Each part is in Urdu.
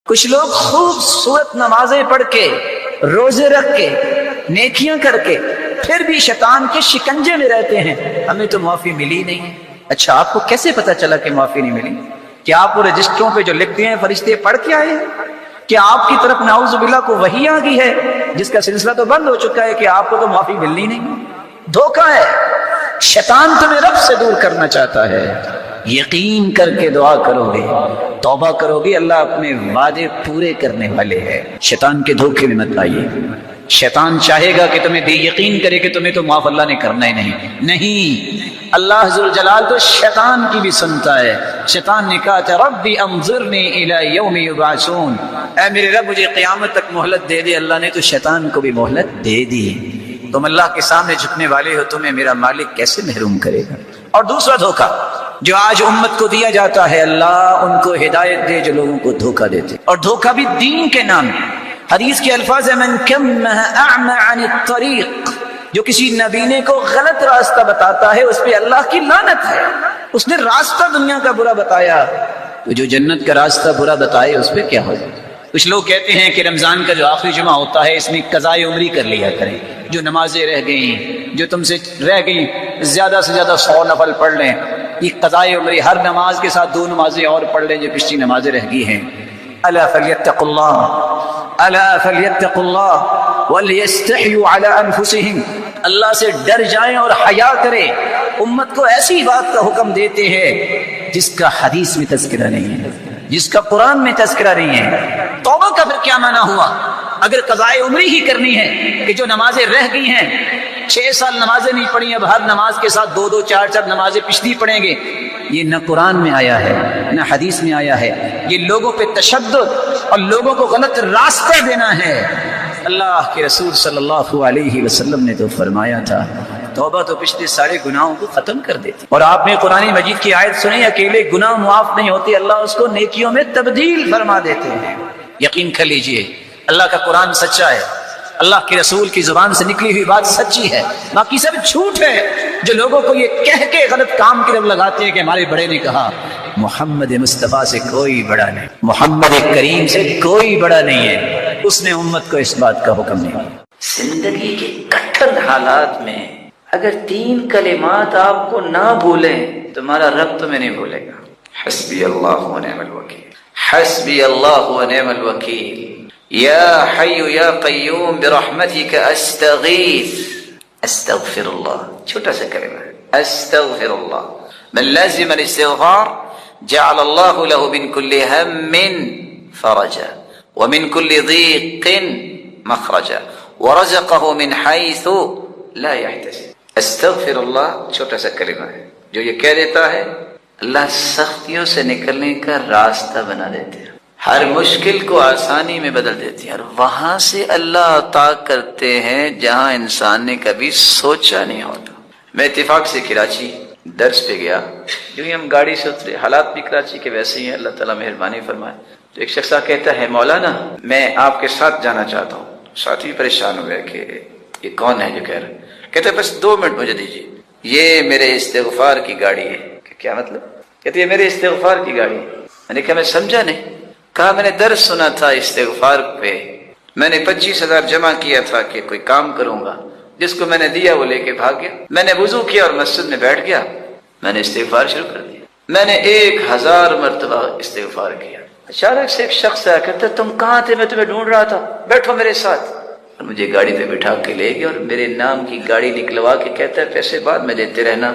کچھ لوگ خوبصورت نمازیں پڑھ کے، روزے رکھ کے، نیکیاں کر کے، پھر بھی شیطان کے شکنجے میں رہتے ہیں، ہمیں تو معافی ملی نہیں۔ اچھا، آپ کو کیسے پتا چلا کہ معافی نہیں ملی؟ کیا آپ وہ رجسٹروں پہ جو لکھتے ہیں فرشتے پڑھ کے آئے ہیں؟ کیا آپ کی طرف نعوذ باللہ کو وحی آ گئی ہے جس کا سلسلہ تو بند ہو چکا ہے کہ آپ کو تو معافی ملنی نہیں؟ دھوکہ ہے، شیطان تمہیں رب سے دور کرنا چاہتا ہے۔ یقین کر کے دعا کرو گے، توبہ کرو گے، اللہ اپنے وعدے پورے کرنے والے ہیں۔ شیطان کے دھوکے میں مت آئیے۔ شیطان چاہے گا کہ تمہیں بے یقین کرے کہ تمہیں تو معاف اللہ نے کرنا ہی نہیں۔ اللہ ذو جلال تو شیطان کی بھی سنتا ہے۔ شیطان نے کہا تھا ربی انظرنی الی یوم یبعثون، اے میرے رب مجھے قیامت تک مہلت دے دے۔ اللہ نے تو شیطان کو بھی مہلت دے دی۔ تم اللہ کے سامنے جھکنے والے ہو، تمہیں میرا مالک کیسے محروم کرے گا؟ اور دوسرا دھوکہ جو آج امت کو دیا جاتا ہے، اللہ ان کو ہدایت دے جو لوگوں کو دھوکہ دیتے، اور دھوکہ بھی دین کے نام۔ حدیث کے الفاظ ہیں من کمہ اعمى عن الطریق، جو کسی نبینے کو غلط راستہ بتاتا ہے اس پہ اللہ کی لعنت ہے۔ اس نے راستہ دنیا کا برا بتایا، تو جو جنت کا راستہ برا بتائے اس پہ کیا ہوگا؟ کچھ لوگ کہتے ہیں کہ رمضان کا جو آخری جمعہ ہوتا ہے اس میں قضائے عمری کر لیا کریں، جو نمازیں رہ گئیں، جو تم سے رہ گئیں، زیادہ سے زیادہ 100 نفل پڑھ لیں۔ یہ قضائے عمری، ہر نماز کے ساتھ 2 نمازیں اور پڑھ لیں جو پچھلی نمازیں رہ گئی ہیں۔ الا فلیتقوا اللہ، الا فلیتقوا اللہ ولیستحیوا علی انفسہم، اللہ سے ڈر جائیں اور حیا کریں۔ امت کو ایسی بات کا حکم دیتے ہیں جس کا حدیث میں تذکرہ نہیں ہے، جس کا قرآن میں تذکرہ نہیں ہے۔ توبہ کا پھر کیا معنی ہوا؟ اگر قضائے عمری ہی کرنی ہے کہ جو نمازیں رہ گئی ہیں، 6 سال نمازیں نہیں پڑھی، اب ہر نماز کے ساتھ 2 4 نمازیں پچھلی پڑھیں گے، یہ نہ قرآن میں آیا ہے نہ حدیث میں آیا ہے۔ یہ لوگوں پہ تشدد اور لوگوں کو غلط راستہ دینا ہے۔ اللہ کے رسول صلی اللہ علیہ وسلم نے تو فرمایا تھا توبہ تو پچھلے سارے گناہوں کو ختم کر دیتی، اور آپ نے قرآن مجید کی آیت سنی، اکیلے گناہ معاف نہیں ہوتے، اللہ اس کو نیکیوں میں تبدیل فرما دیتے ہیں۔ یقین کر لیجئے اللہ کا قرآن سچا ہے، اللہ کے رسول کی زبان سے نکلی ہوئی بات سچی ہے، باقی سب جھوٹ ہے۔ جو لوگوں کو یہ کہہ کے غلط کام کی طرف لگاتے ہیں کہ ہمارے بڑے نے کہا، محمد مصطفیٰ سے کوئی بڑا نہیں، محمد کریم سے کوئی بڑا نہیں ہے، اس نے امت کو اس بات کا حکم نہیں دیا۔ زندگی کے کٹھن حالات میں اگر 3 کلمات آپ کو نہ بھولیں، تمہارا رب تمہیں نہیں بھولے گا۔ حسبی اللہ و نعم الوکیل، حسبی اللہ و نعم الوکیل، یا حی یا قیوم برحمتک استغیث، استغفر اللہ، چھوٹا سا کلمہ ہے، استغفر اللہ۔ من لازم الاستغفار جعل اللہ له من كل هم فرجا ومن كل ضيق مخرجا ورزقه من حيث لا يحتسب۔ استغفر اللہ چھوٹا سا کلمہ ہے، جو یہ کہہ دیتا ہے اللہ سختیوں سے نکلنے کا راستہ بنا دیتے ہیں، ہر مشکل کو آسانی میں بدل دیتے ہیں، اور وہاں سے اللہ عطا کرتے ہیں جہاں انسان نے کبھی سوچا نہیں ہوتا۔ میں اتفاق سے کراچی درس پہ گیا، جو ہی ہم گاڑی سے اترے، حالات بھی کراچی کے ویسے ہی ہیں، اللہ تعالیٰ مہربانی فرمائے، تو ایک شخص کہتا ہے مولانا میں آپ کے ساتھ جانا چاہتا ہوں۔ ساتھی پریشان ہو گیا کہ یہ کون ہے جو کہہ رہا ہے؟ کہتے بس 2 منٹ مجھے دیجیے، یہ میرے استغفار کی گاڑی ہے۔ کیا مطلب؟ کہتے یہ میرے استغفار کی گاڑی ہے۔ میں نے کہا میں سمجھا نہیں۔ کہا میں نے درس سنا تھا استغفار پہ، میں نے 25,000 جمع کیا تھا کہ کوئی کام کروں گا، جس کو میں نے دیا وہ لے کے بھاگ گیا۔ میں نے وضو کیا اور مسجد میں بیٹھ گیا، میں نے استغفار شروع کر دیا، میں نے 1000 مرتبہ استغفار کیا۔ اچانک سے ایک شخص آیا، کہتا تم کہاں تھے؟ میں تمہیں ڈھونڈ رہا تھا، بیٹھو میرے ساتھ۔ اور مجھے گاڑی پہ بٹھا کے لے گیا اور میرے نام کی گاڑی نکلوا کے کہتا ہے پیسے بعد میں دیتے رہنا۔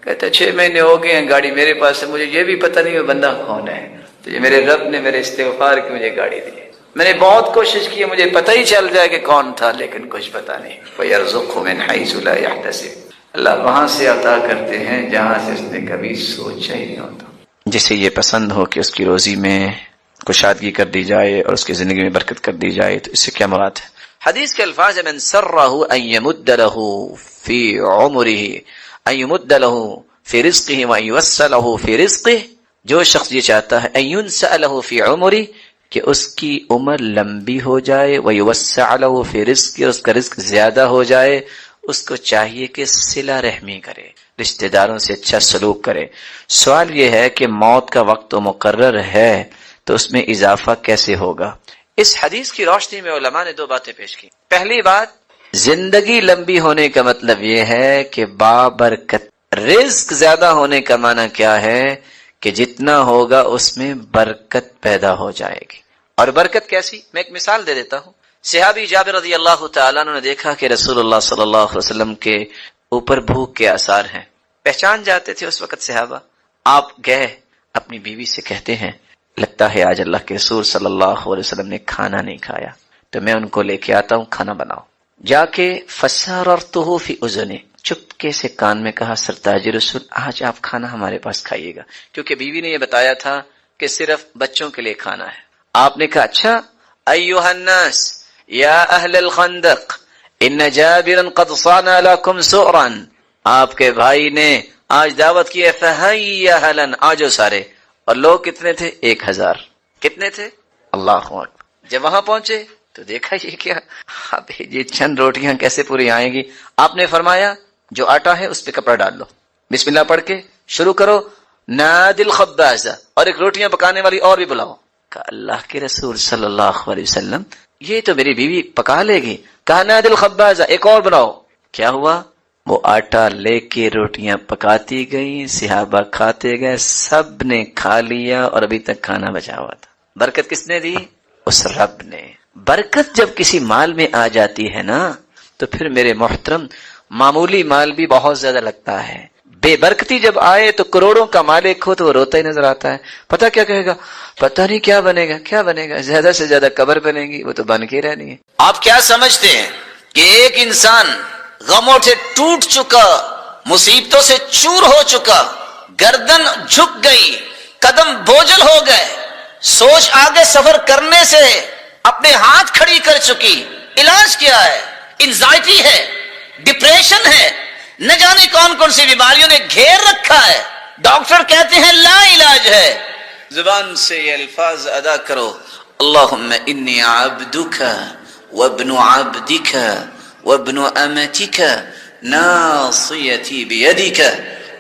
کہتا ہے 6 مہینے ہو گئے ہیں گاڑی میرے پاس ہے، مجھے یہ بھی پتہ نہیں وہ بندہ کون ہے، تو یہ میرے رب نے میرے استغفار کی مجھے گاڑی دی۔ میں نے بہت کوشش کی مجھے پتہ ہی چل جائے کہ کون تھا، لیکن کچھ پتہ نہیں۔ وَيَرْزُقْهُ مِنْ حَيْثُ لَا يَحْتَسِبُ، اللہ وہاں سے عطا کرتے ہیں جہاں سے اس نے کبھی سوچا ہی نہیں ہوتا۔ جسے یہ پسند ہو کہ اس کی روزی میں کشادگی کر دی جائے اور اس کی زندگی میں برکت کر دی جائے، تو اس سے کیا مراد ہے؟ حدیث کے الفاظ من سرہ ان یمد لہ فی عمرہ ان یمد لہ فی رزقہ وان یوسع لہ فی رزقہ، جو شخص یہ چاہتا ہے ان ینسع لہ فی عمرہ، کہ اس کی عمر لمبی ہو جائے، ویوسع لہ فی رزقہ، اس کا رزق زیادہ ہو جائے، اس کو چاہیے کہ صلہ رحمی کرے، رشتہ داروں سے اچھا سلوک کرے۔ سوال یہ ہے کہ موت کا وقت تو مقرر ہے، تو اس میں اضافہ کیسے ہوگا؟ اس حدیث کی روشنی میں علماء نے 2 باتیں پیش کی۔ پہلی بات، زندگی لمبی ہونے کا مطلب یہ ہے کہ بابرکت رزق زیادہ ہونے کا معنی کیا ہے کہ جتنا ہوگا اس میں برکت پیدا ہو جائے گی۔ اور برکت کیسی؟ میں ایک مثال دے دیتا ہوں۔ صحابی جابر رضی اللہ تعالیٰ عنہ نے دیکھا کہ رسول اللہ صلی اللہ علیہ وسلم کے اوپر بھوک کے آثار ہیں، پہچان جاتے تھے اس وقت صحابہ۔ آپ گئے اپنی بیوی سے کہتے ہیں لگتا ہے آج اللہ کے رسول صلی اللہ علیہ وسلم نے کھانا نہیں کھایا، تو میں ان کو لے کے آتا ہوں، کھانا بناؤ۔ جا کے فسررتہ فی اذنہ، چپکے سے کان میں کہا سرتاج رسول آج آپ کھانا ہمارے پاس کھائیے گا، کیونکہ بیوی نے یہ بتایا تھا کہ صرف بچوں کے لیے کھانا ہے۔ آپ نے کہا اچھا ایھا الناس یا اہل الخندق ان جابرا قد صنع لكم سؤرا، آپ کے بھائی نے آج دعوت کی ہے، فہیّا اہلا، آجو سارے۔ اور لوگ کتنے تھے؟ 1000۔ کتنے تھے؟ اللہ اکبر۔ جب وہاں پہنچے تو دیکھا یہ کیا، اب یہ چند روٹیاں کیسے پوری آئیں گی؟ آپ نے فرمایا جو آٹا ہے اس پہ کپڑا ڈال لو، بسم اللہ پڑھ کے شروع کرو، نادی الخبازہ، اور ایک روٹیاں پکانے والی اور بھی بلاؤ۔ کہا اللہ کے رسول صلی اللہ علیہ وسلم یہ تو میری بیوی پکا لے گی۔ کہا نادی الخبازہ، ایک اور بناؤ۔ کیا ہوا؟ وہ آٹا لے کے روٹیاں پکاتی گئی، صحابہ کھاتے گئے، سب نے کھا لیا اور ابھی تک کھانا بچا ہوا تھا۔ برکت کس نے دی؟ اس رب نے۔ برکت جب کسی مال میں آ جاتی ہے نا تو پھر میرے محترم معمولی مال بھی بہت زیادہ لگتا ہے۔ بے برکتی جب آئے تو کروڑوں کا مالک ہو تو وہ روتا ہی نظر آتا ہے۔ پتہ کیا کہے گا؟ پتہ نہیں کیا بنے گا، کیا بنے گا، زیادہ سے زیادہ قبر بنے گی، وہ تو بن کے رہنی ہے۔ آپ کیا سمجھتے ہیں کہ ایک انسان غموں سے ٹوٹ چکا، مصیبتوں سے چور ہو چکا، گردن جھک گئی، قدم بوجھل ہو گئے، سوچ آگے سفر کرنے سے اپنے ہاتھ کھڑی کر چکی، علاج کیا ہے؟ انزائٹی ہے، ڈپریشن ہے، نہ جانے کون کون سی بیماریوں نے گھیر رکھا ہے، ڈاکٹر کہتے ہیں لا علاج ہے، زبان سے یہ الفاظ ادا کرو، اللہم انی عبدک وابن عبدک وابن امتک ناصیتی بیدک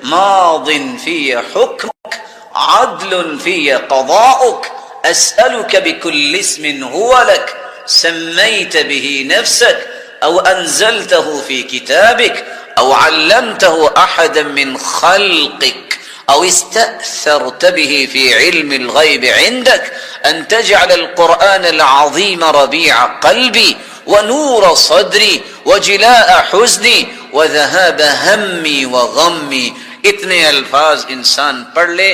ماض فی حکمک عدل فی قضاؤک اسألک بکل اسم هو لک سمیت به نفسک او انزلته فی کتابک او علمته احدا من خلقک او استأثرت به في علم الغيب عندك ان تجعل القرآن العظيم ربيع قلبي ونور صدري وجلاء حزني وذهاب همي وغمي۔ اتنے الفاظ انسان پڑھ لے،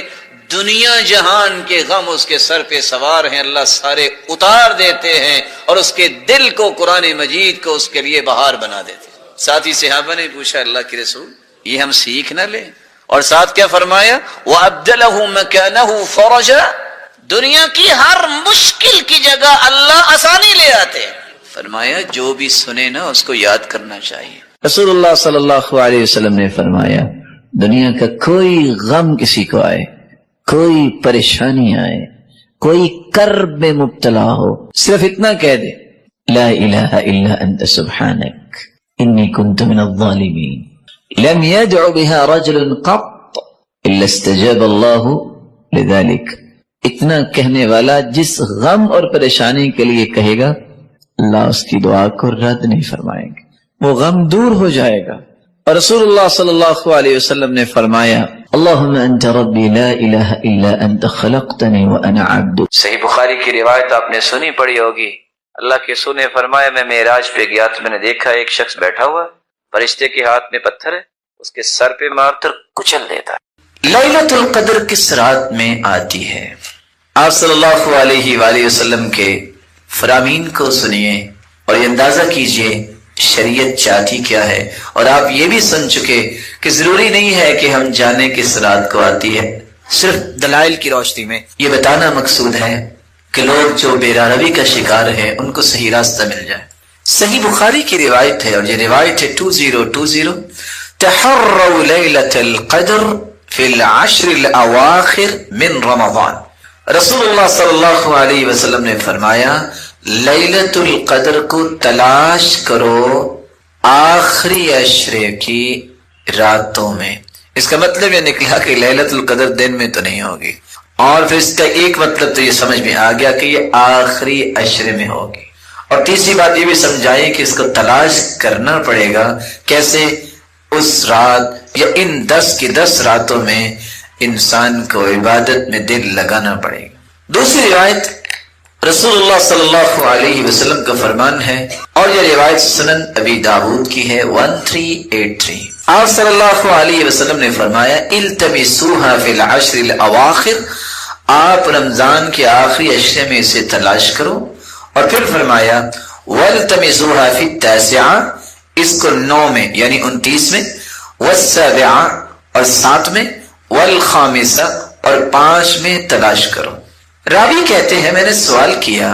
دنیا جہان کے غم اس کے سر پہ سوار ہیں، اللہ سارے اتار دیتے ہیں اور اس کے دل کو قرآن مجید کو اس کے لیے بہار بنا دیتے ہیں۔ ساتھی صحابہ نے پوچھا اللہ کے رسول یہ ہم سیکھ نہ لیں؟ اور ساتھ کیا فرمایا؟ وَأَبْدَلَهُ مَكَانَهُ فَرَجًا، دنیا کی ہر مشکل کی جگہ اللہ آسانی لے آتے ہیں۔ فرمایا جو بھی سنے نا اس کو یاد کرنا چاہیے۔ رسول اللہ صلی اللہ علیہ وسلم نے فرمایا دنیا کا کوئی غم کسی کو آئے، کوئی پریشانی آئے، کوئی کرب میں مبتلا ہو، صرف اتنا کہہ دے لا الہ الا انت سبحانک انی کنت من الظالمین، لم يدع بها رجل قط الا استجاب اللہ لذلك۔ اتنا کہنے والا جس غم اور پریشانی کے لیے کہے گا اللہ اس کی دعا کو رد نہیں فرمائیں گے، وہ غم دور ہو جائے گا۔ اور رسول اللہ صلی اللہ علیہ وسلم نے فرمایا اللہم انت ربی لا الہ الا انت خلقتنی وانا عبدک۔ صحیح بخاری کی روایت آپ نے سنی پڑھی ہوگی، اللہ کے رسول نے فرمایا میں معراج پہ گیا تو میں نے دیکھا ایک شخص بیٹھا ہوا، فرشتے کے ہاتھ میں پتھر ہے، اس کے سر پہ مار کر کچل دیتا ہے۔ لیلۃ القدر کس رات میں آتی ہے؟ آپ صلی اللہ علیہ وآلہ وسلم کے فرامین کو سنیے اور یہ اندازہ کیجئے شریعت چاہتی کیا ہے، اور آپ یہ بھی سن چکے کہ ضروری نہیں ہے کہ ہم جانیں کس رات کو آتی ہے، صرف دلائل کی روشنی میں یہ بتانا مقصود ہے کہ لوگ جو بیراروی کا شکار ہیں ان کو صحیح راستہ مل جائے۔ صحیح بخاری کی روایت ہے اور یہ روایت ہے 2020 تحروا لیلۃ القدر فی العشر الاواخر من رمضان۔ رسول اللہ صلی اللہ علیہ وسلم نے فرمایا لیلۃ القدر کو تلاش کرو آخری عشرے کی راتوں میں۔ اس کا مطلب یہ نکلا کہ لیلۃ القدر دن میں تو نہیں ہوگی، اور پھر اس کا ایک مطلب تو یہ سمجھ میں آ گیا کہ یہ آخری عشرے میں ہوگی، اور تیسری بات یہ بھی سمجھائی کہ اس کو تلاش کرنا پڑے گا، کیسے؟ اس رات یا ان 10 کی 10 راتوں میں انسان کو عبادت میں دل لگانا پڑے گا۔ دوسری روایت رسول اللہ صلی اللہ علیہ وسلم کا فرمان ہے، اور یہ روایت سنن ابی داؤد کی ہے 1383۔ آپ صلی اللہ علیہ وسلم نے فرمایا التمسوها فی العشر الاواخر، آپ رمضان کے آخری عشرے میں اسے تلاش کرو، اور پھر فرمایا والتمسوها فی التاسعہ، اس کو 9 میں یعنی 29 میں، والسابعہ اور 7 میں، والخامسہ اور 5 میں تلاش کرو۔ راوی کہتے ہیں میں نے سوال کیا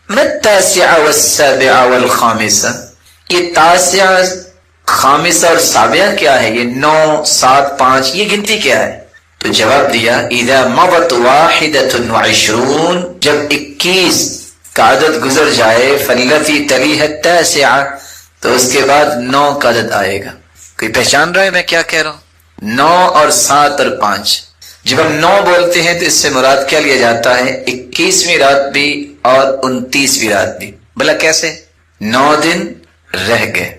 ما التاسعہ والسابعہ والخامسہ، یہ تاسعہ، خامسہ اور سابعہ کیا ہے؟ یہ 9 7 5 یہ گنتی کیا ہے؟ تو جواب دیا اذا مضت 21، جب 21 کا عدد گزر جائے، فالتی تلیہ التاسعہ، تو اس کے بعد 9 کا عدد آئے گا۔ کوئی پہچان رہا ہے میں کیا کہہ رہا ہوں؟ 9 اور 7 اور 5، جب ہم 9 بولتے ہیں تو اس سے مراد کیا لیا جاتا ہے؟ 21ویں رات بھی اور 29ویں رات بھی۔ بھلا کیسے؟ 9 دن رہ گئے،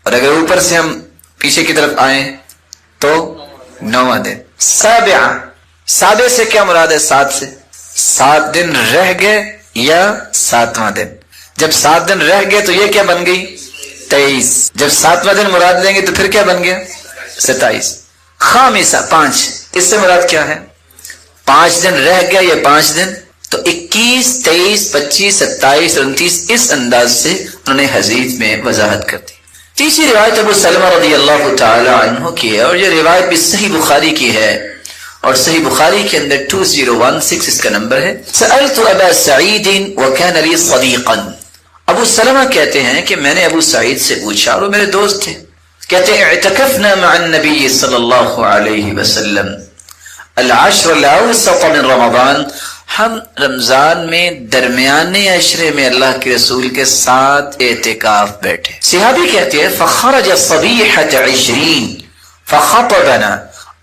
اور اگر اوپر سے ہم پیچھے کی طرف آئیں تو 9واں دن۔ سابع سے کیا مراد ہے؟ 7 سے 7 دن رہ گئے یا 7واں دن۔ جب 7 دن رہ گئے تو یہ کیا بن گئی؟ 23۔ جب 7واں دن مراد لیں گے تو پھر کیا بن گیا؟ 27۔ خامسہ 5، اس سے مراد کیا ہے؟ 5 دن رہ گیا یا 5 دن، تو 21 23 25 27 اور 29 اس انداز سے انہوں نے حدیث میں وضاحت کر دی۔ تیسری روایت ابو سلمہ رضی اللہ تعالی عنہ کی ہے، اور یہ روایت بھی صحیح بخاری کی ہے، اور صحیح بخاری کے اندر 2016 اس کا نمبر ہے۔ سألت ابا سعید وكان لي صديقا، ابو سلمہ کہتے ہیں کہ میں نے ابو سعید سے پوچھا اور وہ میرے دوست تھے، کہتے ہیں اعتکفنا مع النبی صلی اللہ علیہ وسلم العشر الاوسط من رمضان، ہم رمضان میں درمیانے عشرے میں اللہ کے رسول کے ساتھ اعتکاف بیٹھے۔ صحابی کہتے ہیں فخرج صبیحۃ 20 فخطبنا،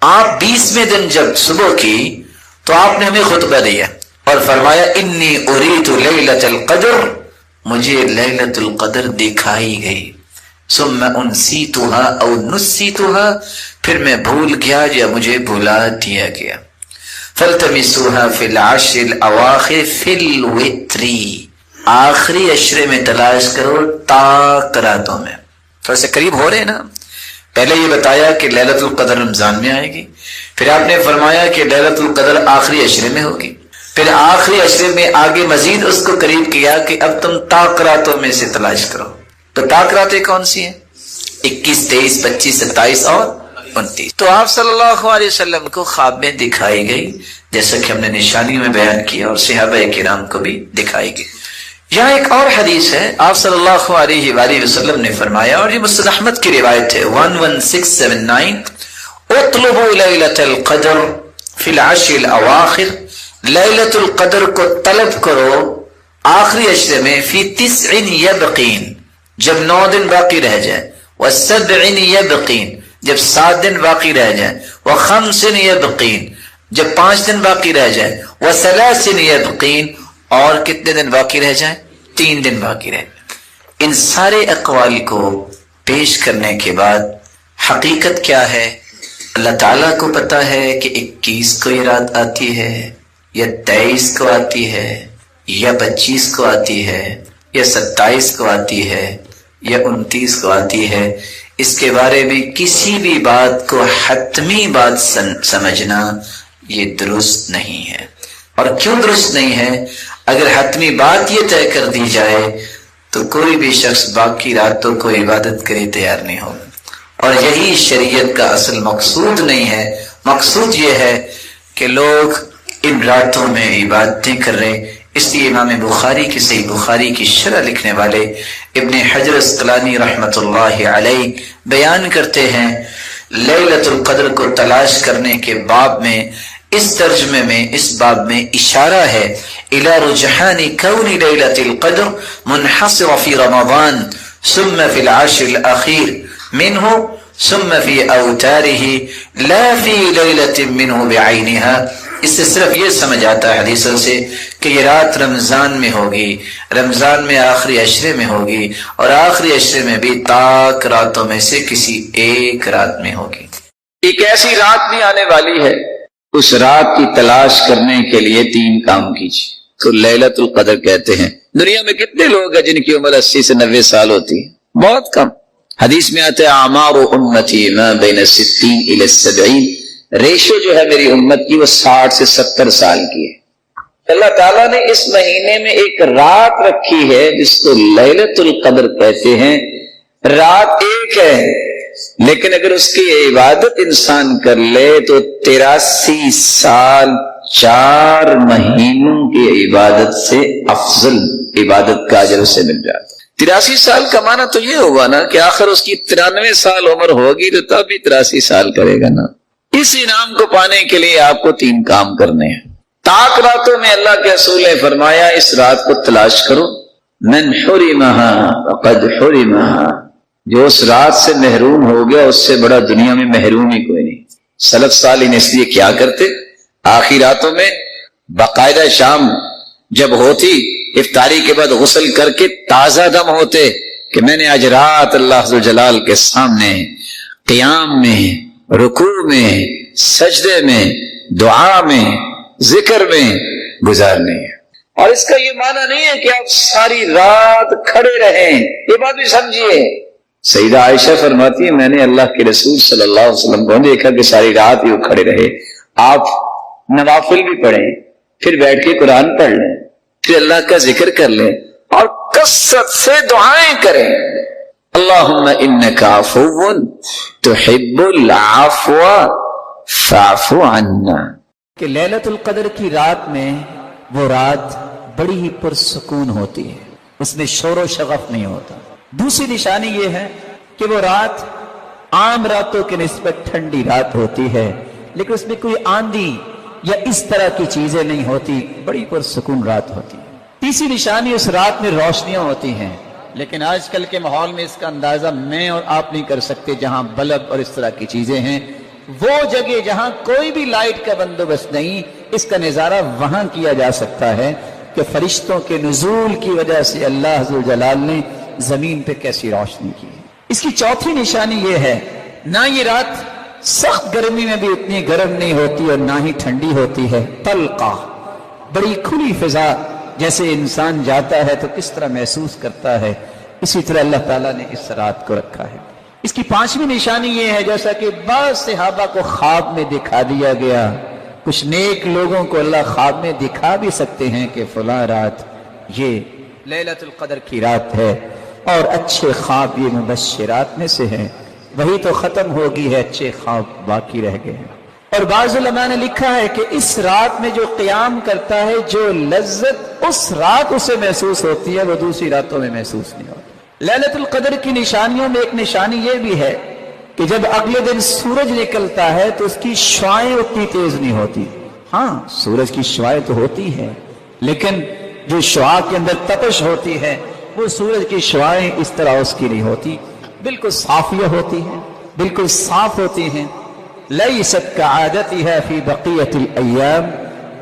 آپ 20ویں دن جب صبح کی تو آپ نے ہمیں خطبہ دیا اور فرمایا انی اریت لیلۃ القدر، مجھے لیلۃ القدر دکھائی گئی، ثم انسیتها او نسیتها، پھر میں بھول گیا یا مجھے بھلا دیا گیا۔ فالتمسوها فی العشر الاواخر فی الوتر، آخری عشرے میں تلاش کرو تاک راتوں میں۔ تھوڑا سے قریب ہو رہے ہیں نا، پہلے یہ بتایا کہ لیلۃ القدر رمضان میں آئے گی، پھر آپ نے فرمایا کہ لیلۃ القدر آخری عشرے میں ہوگی، پھر آخری عشرے میں آگے مزید اس کو قریب کیا کہ اب تم تاک راتوں میں سے تلاش کرو۔ تو تاک راتیں کون سی ہیں؟ 21 23 25 27 اور 29۔ تو آپ صلی اللہ علیہ وسلم کو خواب میں دکھائی گئی، جیسا کہ ہم نے نشانیوں میں بیان کیا، اور صحابہ کرام کو بھی دکھائی گئی۔ یہاں ایک اور حدیث ہے، آپ صلی اللہ علیہ وآلہ وسلم نے فرمایا، اور یہ مسند احمد کی روایت ہے 11679، اطلبوا لیلۃ القدر فی العشر الاواخر، لیلۃ القدر کو طلب کرو آخری عشرے میں، فی 9 یبقین، جب 9 دن باقی رہ جائیں، و7 یبقین، جب 7 دن باقی رہ جائیں، و5 یبقین، جب 5 دن باقی رہ جائیں، و3 یبقین، اور کتنے دن باقی رہ جائیں؟ 3 دن باقی رہ جائیں۔ ان سارے اقوال کو پیش کرنے کے بعد حقیقت کیا ہے؟ اللہ تعالیٰ کو پتا ہے کہ 21 کو یہ رات آتی ہے یا 23 کو آتی ہے یا 25 کو آتی ہے یا 27 کو آتی ہے یا 29 کو آتی ہے۔ اس کے بارے میں کسی بھی بات کو حتمی بات سمجھنا یہ درست نہیں ہے۔ اور کیوں درست نہیں ہے؟ اگر حتمی بات یہ طے کر دی جائے تو کوئی بھی شخص باقی راتوں کو عبادت کرے تیار نہیں ہوگا، اور یہی شریعت کا اصل مقصود نہیں ہے۔ مقصود یہ ہے کہ لوگ ان راتوں میں عبادتیں کر رہے۔ اس لیے امام بخاری کی صحیح بخاری کی شرح لکھنے والے ابن حجر اسقلانی رحمۃ اللہ علیہ بیان کرتے ہیں، لیلۃ القدر کو تلاش کرنے کے باب میں اس ترجمے میں، اس باب میں اشارہ ہے الی رجحان کون لیلۃ القدر منحصر فی رمضان ثم فی العشر الاخیر منہ ثم فی اوتارہ لا فی لیلۃ منہ بعینہا اس سے صرف یہ سمجھ آتا ہے حدیثوں سے کہ یہ رات رمضان میں ہوگی، رمضان میں آخری عشرے میں ہوگی، اور آخری عشرے میں بھی تاک راتوں میں سے کسی ایک رات میں ہوگی۔ ایک ایسی رات بھی آنے والی ہے، اس رات کی تلاش کرنے کے لیے 3 کام کیجیے، تو لیلۃ القدر کہتے ہیں۔ دنیا میں کتنے لوگ ہیں جن کی عمر 80 سے 90 سال ہوتی ہے؟ بہت کم۔ حدیث میں آتا ہے اعمار امتی ما بین 60 الی 70، ریشو جو ہے میری امت کی وہ 60 سے 70 سال کی ہے۔ اللہ تعالیٰ نے اس مہینے میں ایک رات رکھی ہے جس کو لیلۃ القدر کہتے ہیں۔ رات ایک ہے لیکن اگر اس کی عبادت انسان کر لے تو 83 سال 4 مہینوں کی عبادت سے افضل عبادت کا اجر اسے مل جاتا ہے۔ 83 سال کا معنی تو یہ ہوگا نا کہ آخر اس کی 93 سال عمر ہوگی تو تب بھی 83 سال کرے گا نا۔ اس انعام کو پانے کے لیے آپ کو 3 کام کرنے ہیں۔ تاک راتوں میں اللہ کے رسول نے فرمایا اس رات کو تلاش کرو۔ من حرمہا فقد حرمہا، جو اس رات سے محروم ہو گیا اس سے بڑا دنیا میں محروم ہی کوئی نہیں۔ سلف صالحین اس لیے کیا کرتے، آخری راتوں میں باقاعدہ شام جب ہوتی افطاری کے بعد غسل کر کے تازہ دم ہوتے کہ میں نے آج رات اللہ ذو جلال کے سامنے قیام میں، رکوع میں، سجدے میں، دعا میں، ذکر میں گزارنی ہے۔ اور اس کا یہ معنی نہیں ہے کہ آپ ساری رات کھڑے رہیں، یہ بات بھی سمجھیے۔ سیدہ عائشہ فرماتی ہے میں نے اللہ کے رسول صلی اللہ علیہ وسلم کو دیکھا کہ ساری رات ہی وہ کھڑے رہے۔ آپ نوافل بھی پڑھیں، پھر بیٹھ کے قرآن پڑھ لیں، پھر اللہ کا ذکر کر لیں اور کثرت سے دعائیں کریں۔ اللہم انک عفو تحب العفو فاعف عنا، کہ لیلۃ القدر کی رات میں وہ رات بڑی ہی پرسکون ہوتی ہے، اس میں شور و شغف نہیں ہوتا۔ دوسری نشانی یہ ہے کہ وہ رات عام راتوں کے نسبت ٹھنڈی رات ہوتی ہے، لیکن اس میں کوئی آندھی یا اس طرح کی چیزیں نہیں ہوتی، بڑی پرسکون رات ہوتی ہے۔ تیسری نشانی اس رات میں روشنیاں ہوتی ہیں، لیکن آج کل کے ماحول میں اس کا اندازہ میں اور آپ نہیں کر سکتے۔ جہاں بلب اور اس طرح کی چیزیں ہیں، وہ جگہ جہاں کوئی بھی لائٹ کا بندوبست نہیں، اس کا نظارہ وہاں کیا جا سکتا ہے کہ فرشتوں کے نزول کی وجہ سے اللہ ذو جلال نے زمین پہ کیسی روشنی کی ہے۔ اس کی چوتھی نشانی یہ ہے، نہ یہ رات سخت گرمی میں بھی اتنی گرم نہیں ہوتی اور نہ ہی ٹھنڈی ہوتی ہے، طلقہ، بڑی کھلی فضا، جیسے انسان جاتا ہے تو کس طرح محسوس کرتا ہے، اسی طرح اللہ تعالیٰ نے اس رات کو رکھا ہے۔ اس کی 5ویں نشانی یہ ہے، جیسا کہ بعض صحابہ کو خواب میں دکھا دیا گیا، کچھ نیک لوگوں کو اللہ خواب میں دکھا بھی سکتے ہیں کہ فلاں رات یہ لیلۃ القدر کی رات ہے، اور اچھے خواب یہ مبشرات میں سے ہیں۔ وہی تو ختم ہوگی ہے، اچھے خواب باقی رہ گئے ہیں۔ اور بعض علماء نے لکھا ہے کہ اس رات میں جو قیام کرتا ہے، جو لذت اس رات اسے محسوس ہوتی ہے وہ دوسری راتوں میں محسوس نہیں ہوتی۔ لیلۃ القدر کی نشانیوں میں ایک نشانی یہ بھی ہے کہ جب اگلے دن سورج نکلتا ہے تو اس کی شعاعیں اتنی تیز نہیں ہوتی۔ ہاں سورج کی شعاعیں تو ہوتی ہیں، لیکن جو شعاع کے اندر تپش ہوتی ہے وہ سورج کی شعاعیں اس طرح اس کی نہیں ہوتی، بالکل صافیہ ہوتی ہیں، بالکل صاف ہوتی ہیں۔ لیست کعادتها فی بقیت الایام،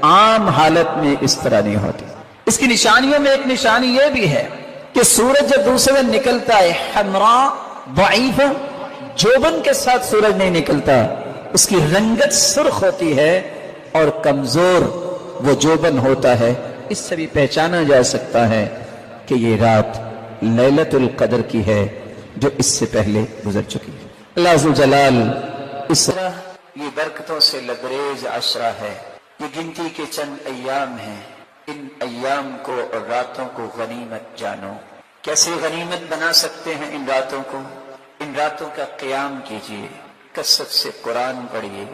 عام حالت میں اس طرح نہیں ہوتی۔ اس کی نشانیوں میں ایک نشانی یہ بھی ہے کہ سورج جب دوسرے دن نکلتا ہے، حمراء ضعیفہ، جوبن کے ساتھ سورج نہیں نکلتا، اس کی رنگت سرخ ہوتی ہے اور کمزور وہ جوبن ہوتا ہے۔ اس سے بھی پہچانا جا سکتا ہے کہ یہ رات لیلۃ القدر کی ہے جو اس سے پہلے گزر چکی ہے۔ اللہ ذو جلال اس طرح یہ برکتوں سے لبریز عشرہ ہے، یہ گنتی کے چند ایام ہیں، ان ایام کو اور راتوں کو غنیمت جانو۔ کیسے غنیمت بنا سکتے ہیں ان راتوں کو؟ ان راتوں کا قیام کیجئے، کثرت سے قرآن پڑھیے،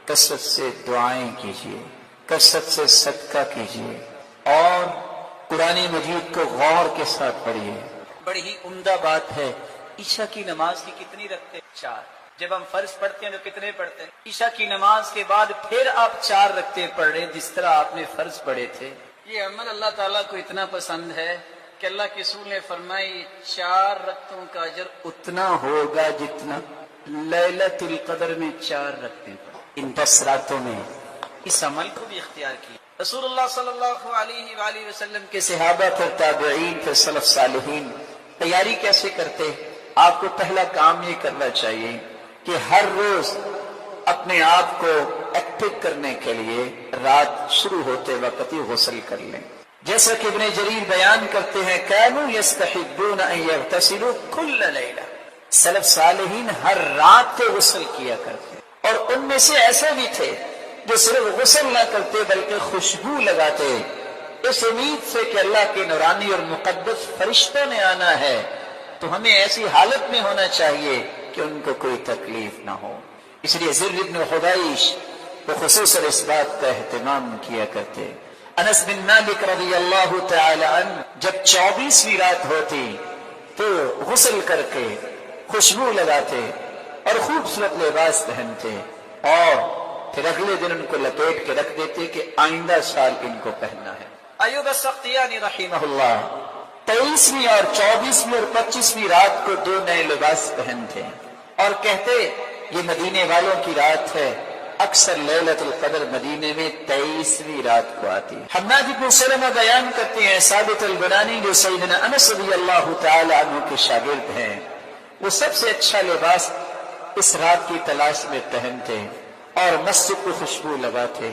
کثرت سے دعائیں کیجئے، کثرت سے صدقہ کیجئے، اور قرآن مجید کو غور کے ساتھ پڑھیے۔ بڑی ہی عمدہ بات ہے، عشاء کی نماز کی کتنی رکھتے ہیں؟ 4۔ جب ہم فرض پڑھتے ہیں تو کتنے پڑھتے ہیں؟ عشاء کی نماز کے بعد پھر آپ 4 رکعتیں پڑھ رہے ہیں جس طرح آپ نے فرض پڑھے تھے۔ یہ عمل اللہ تعالیٰ کو اتنا پسند ہے کہ اللہ کے رسول نے فرمائی 4 رکعتوں کا اجر اتنا ہوگا جتنا لیلۃ القدر میں 4 رکعتیں پڑھ۔ ان 10 راتوں میں اس عمل کو بھی اختیار کیا۔ رسول اللہ صلی اللہ علیہ وآلہ وسلم کے صحابہ پھر تابعین پھر سلف صالحین تیاری کیسے کرتے؟ آپ کو پہلا کام یہ کرنا چاہیے کہ ہر روز اپنے آپ کو ایکٹیو کرنے کے لیے رات شروع ہوتے وقت ہی غسل کر لیں۔ جیسا کہ ابن جریر بیان کرتے ہیں كانوا يستحبون ان يغتسلوا كل ليلة، سلف صالحین ہر رات کو غسل کیا کرتے، اور ان میں سے ایسے بھی تھے جو صرف غسل نہ کرتے بلکہ خوشبو لگاتے، اس امید سے کہ اللہ کے نورانی اور مقدس فرشتوں نے آنا ہے تو ہمیں ایسی حالت میں ہونا چاہیے کہ ان کو کوئی تکلیف نہ ہو۔ اس لیے زر بن حبیش وہ خصوصاً اس بات کا اہتمام کیا کرتے۔ انس بن مالک رضی اللہ تعالی عنہ جب 24ویں رات ہوتی تو غسل کر کے خوشبو لگاتے اور خوبصورت لباس پہنتے، اور پھر اگلے دن ان کو لپیٹ کے رکھ دیتے کہ آئندہ سال ان کو پہننا ہے۔ ایوب السختیانی رحمہ اللہ 23ویں اور 24ویں اور 25ویں رات کو 2 نئے لباس پہنتے اور کہتے یہ مدینے والوں کی رات ہے، اکثر لیلۃ القدر مدینے میں 23ویں رات کو آتی ہے۔ حماد بن سلمہ بیان کرتے ہیں ثابت البنانی جو سیدنا انس رضی اللہ تعالی عنہ کے شاگرد ہیں، وہ سب سے اچھا لباس اس رات کی تلاش میں پہنتے اور مسجد کو خوشبو لگاتے،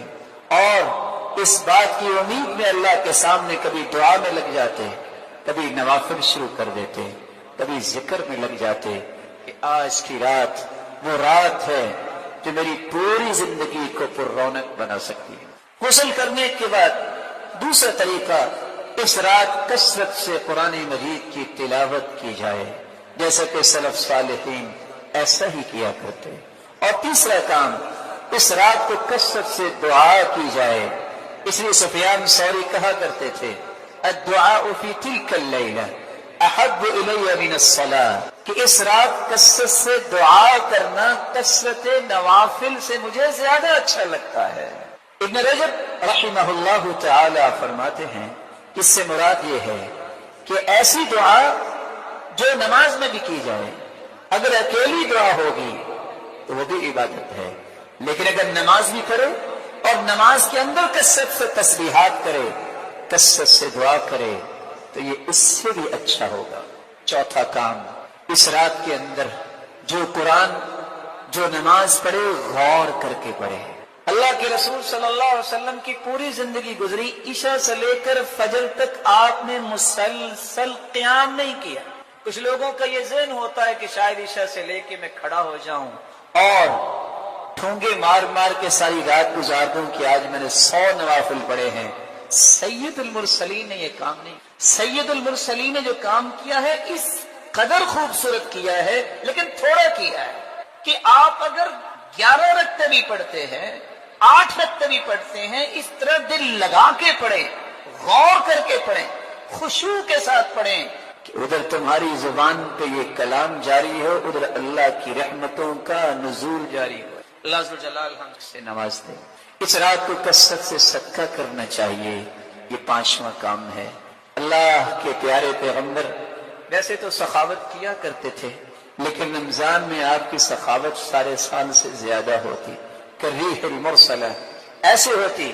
اور اس بات کی امید میں اللہ کے سامنے کبھی دعا میں لگ جاتے، کبھی نوافل شروع کر دیتے، کبھی ذکر میں لگ جاتے کہ آج کی رات وہ رات ہے جو میری پوری زندگی کو پر رونق بنا سکتی ہے۔ غسل کرنے کے بعد دوسرا طریقہ، اس رات کثرت سے قرآن مجید کی تلاوت کی جائے جیسا کہ سلف صالحین ایسا ہی کیا کرتے، اور تیسرا کام، اس رات کو کثرت سے دعا کی جائے۔ اس لیے سفیان ثوری کہا کرتے تھے الدعاء فی تلک اللیلہ احب الی من الصلاۃ، کہ اس رات کثرت سے دعا کرنا کثرت نوافل سے مجھے زیادہ اچھا لگتا ہے۔ ابن رجب رحمہ اللہ تعالی فرماتے ہیں اس سے مراد یہ ہے کہ ایسی دعا جو نماز میں بھی کی جائے، اگر اکیلی دعا ہوگی تو وہ بھی عبادت ہے، لیکن اگر نماز بھی کرے اور نماز کے اندر کثرت سے تسبیحات کرے، کثرت سے دعا کرے تو یہ اس سے بھی اچھا ہوگا۔ چوتھا کام، اس رات کے اندر جو قرآن جو نماز پڑھے غور کر کے پڑھے۔ اللہ کے رسول صلی اللہ علیہ وسلم کی پوری زندگی گزری، عشاء سے لے کر فجر تک آپ نے مسلسل قیام نہیں کیا۔ کچھ لوگوں کا یہ ذہن ہوتا ہے کہ شاید عشاء سے لے کے میں کھڑا ہو جاؤں اور ٹھونگے مار مار کے ساری رات گزار دوں کہ آج میں نے 100 نوافل پڑھے ہیں۔ سید المرسلین نے یہ کام نہیں، سید المرسلین نے جو کام کیا ہے اس قدر خوبصورت کیا ہے، لیکن تھوڑا کیا ہے کہ آپ اگر 11 رکعتیں بھی پڑھتے ہیں، 8 رکعتیں بھی پڑھتے ہیں، اس طرح دل لگا کے پڑھیں، غور کر کے پڑھیں، خشوع کے ساتھ پڑھیں کہ ادھر تمہاری زبان پہ یہ کلام جاری ہو، ادھر اللہ کی رحمتوں کا نزول جاری ہو۔ اللہ عز و جلال ہم سے نواز دے۔ اس رات کو کثرت سے صدقہ کرنا چاہیے، یہ 5واں کام ہے۔ اللہ کے پیارے پیغمبر ویسے تو سخاوت کیا کرتے تھے، لیکن رمضان میں آپ کی سخاوت سارے سال سے زیادہ ہوتی، کریح المرسلہ، ایسے ہوتی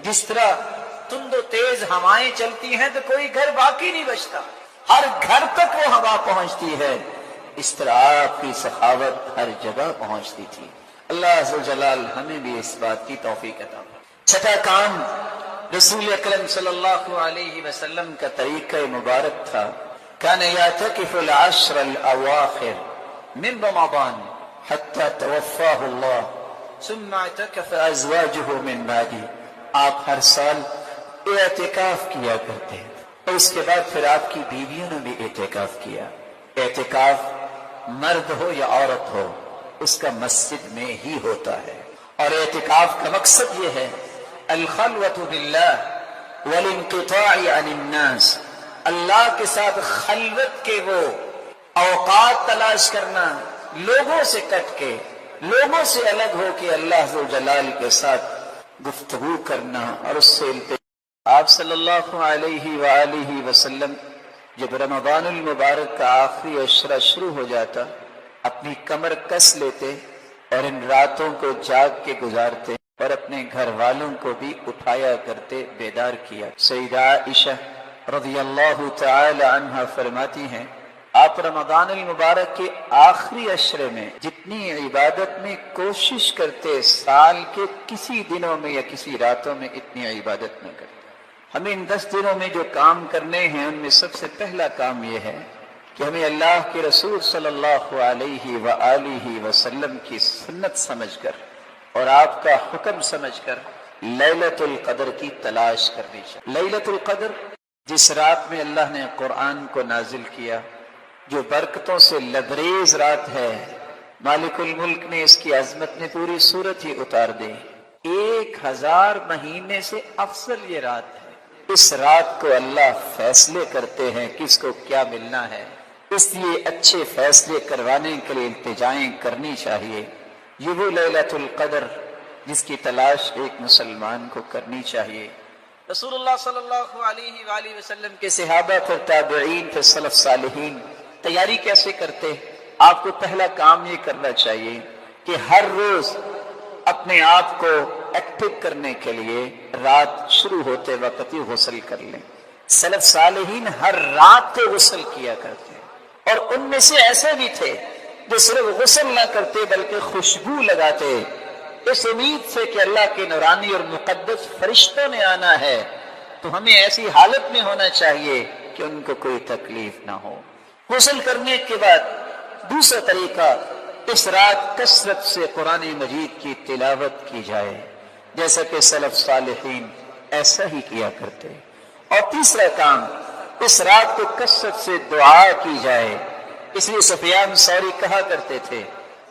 جس طرح تند و تیز ہوائیں چلتی ہیں تو کوئی گھر باقی نہیں بچتا، ہر گھر تک وہ ہوا پہنچتی ہے، اس طرح آپ کی سخاوت ہر جگہ پہنچتی تھی۔ اللہ عز و جلال ہمیں بھی اس بات کی توفیق عطا فرمائے۔ چھٹا کام، رسول اکرم صلی اللہ علیہ وسلم کا طریقہ مبارک تھا، کان یعتکف العشر الاواخر من رمضان حتی توفاہ اللہ ثم اعتکف ازواجہ من بعدہ۔ آپ ہر سال اعتکاف کیا کرتے ہیں، اور اس کے بعد پھر آپ کی بیویوں نے بھی اعتکاف کیا۔ اعتکاف مرد ہو یا عورت ہو، اس کا مسجد میں ہی ہوتا ہے، اور اعتکاف کا مقصد یہ ہے الخلوۃ باللہ والانقطاع عن الناس، اللہ کے ساتھ خلوت کے وہ اوقات تلاش کرنا، لوگوں سے کٹ کے، لوگوں سے الگ ہو کے اللہ ذو جلال کے ساتھ گفتگو کرنا اور اس سے آپ صلی اللہ علیہ وآلہ وسلم جب رمضان المبارک کا آخری عشرہ شروع ہو جاتا، اپنی کمر کس لیتے اور ان راتوں کو جاگ کے گزارتے۔ اور اپنے گھر والوں کو بھی اٹھایا کرتے، بیدار کیا۔ سیدہ عائشہ رضی اللہ تعالی عنہا فرماتی ہیں آپ رمضان المبارک کے آخری عشرے میں جتنی عبادت میں کوشش کرتے، سال کے کسی دنوں میں یا کسی راتوں میں اتنی عبادت نہ کرتے۔ ہمیں ان 10 دنوں میں جو کام کرنے ہیں ان میں سب سے پہلا کام یہ ہے کہ ہمیں اللہ کے رسول صلی اللہ علیہ وآلہ وسلم کی سنت سمجھ کر اور آپ کا حکم سمجھ کر لیلۃ القدر کی تلاش کرنی چاہیے۔ لیلۃ القدر جس رات میں اللہ نے قرآن کو نازل کیا، جو برکتوں سے لبریز رات ہے، مالک الملک نے اس کی عظمت میں پوری صورت ہی اتار دی۔ 1000 مہینے سے افضل یہ رات ہے۔ اس رات کو اللہ فیصلے کرتے ہیں کس کو کیا ملنا ہے، اس لیے اچھے فیصلے کروانے کے لیے التجائیں کرنی چاہیے۔ یہ وہ لیلۃ القدر جس کی تلاش ایک مسلمان کو کرنی چاہیے۔ رسول اللہ صلی اللہ علیہ وآلہ وسلم کے صحابہ پھر تابعین پھر سلف صالحین تیاری کیسے کرتے؟ آپ کو پہلا کام یہ کرنا چاہیے کہ ہر روز اپنے آپ کو ایکٹیو کرنے کے لیے رات شروع ہوتے وقت ہی غسل کر لیں۔ سلف صالحین ہر رات کو غسل کیا کرتے اور ان میں سے ایسے بھی تھے جو صرف غسل نہ کرتے بلکہ خوشبو لگاتے، اس امید سے کہ اللہ کے نورانی اور مقدس فرشتوں نے آنا ہے، تو ہمیں ایسی حالت میں ہونا چاہیے کہ ان کو کوئی تکلیف نہ ہو۔ غسل کرنے کے بعد دوسرا طریقہ، اس رات کثرت سے قرآن مجید کی تلاوت کی جائے جیسا کہ سلف صالحین ایسا ہی کیا کرتے۔ اور تیسرا کام، اس رات کو کثرت سے دعا کی جائے، اس لیے سفیان ثوری کہا کرتے تھے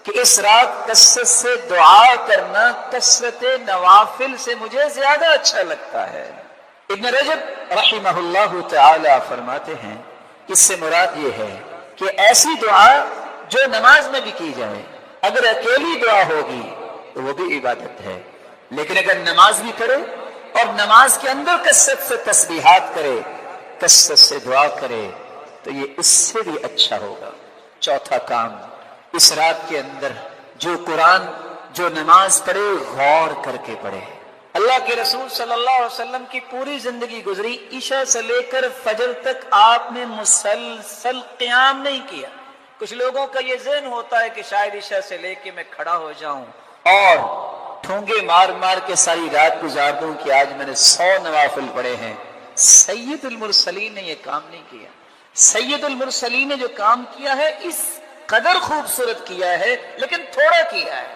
کہ اس رات کثرت سے دعا کرنا کثرت نوافل سے مجھے زیادہ اچھا لگتا ہے۔ ابن رجب رحمہ اللہ تعالی فرماتے ہیں اس سے مراد یہ ہے کہ ایسی دعا جو نماز میں بھی کی جائے، اگر اکیلی دعا ہوگی تو وہ بھی عبادت ہے، لیکن اگر نماز بھی کرے اور نماز کے اندر کثرت سے تسبیحات کرے، کثرت سے دعا کرے تو یہ اس سے بھی اچھا ہوگا۔ چوتھا کام، اس رات کے اندر جو قرآن جو نماز پڑھے غور کر کے پڑھے۔ اللہ کے رسول صلی اللہ علیہ وسلم کی پوری زندگی گزری، عشاء سے لے کر فجر تک آپ نے مسلسل قیام نہیں کیا۔ کچھ لوگوں کا یہ ذہن ہوتا ہے کہ شاید عشاء سے لے کے میں کھڑا ہو جاؤں اور ٹھونگے مار مار کے ساری رات گزار دوں کہ آج میں نے 100 نوافل پڑھے ہیں۔ سید المرسلین نے یہ کام نہیں کیا۔ سید المرسلین نے جو کام کیا ہے اس قدر خوبصورت کیا ہے، لیکن تھوڑا کیا ہے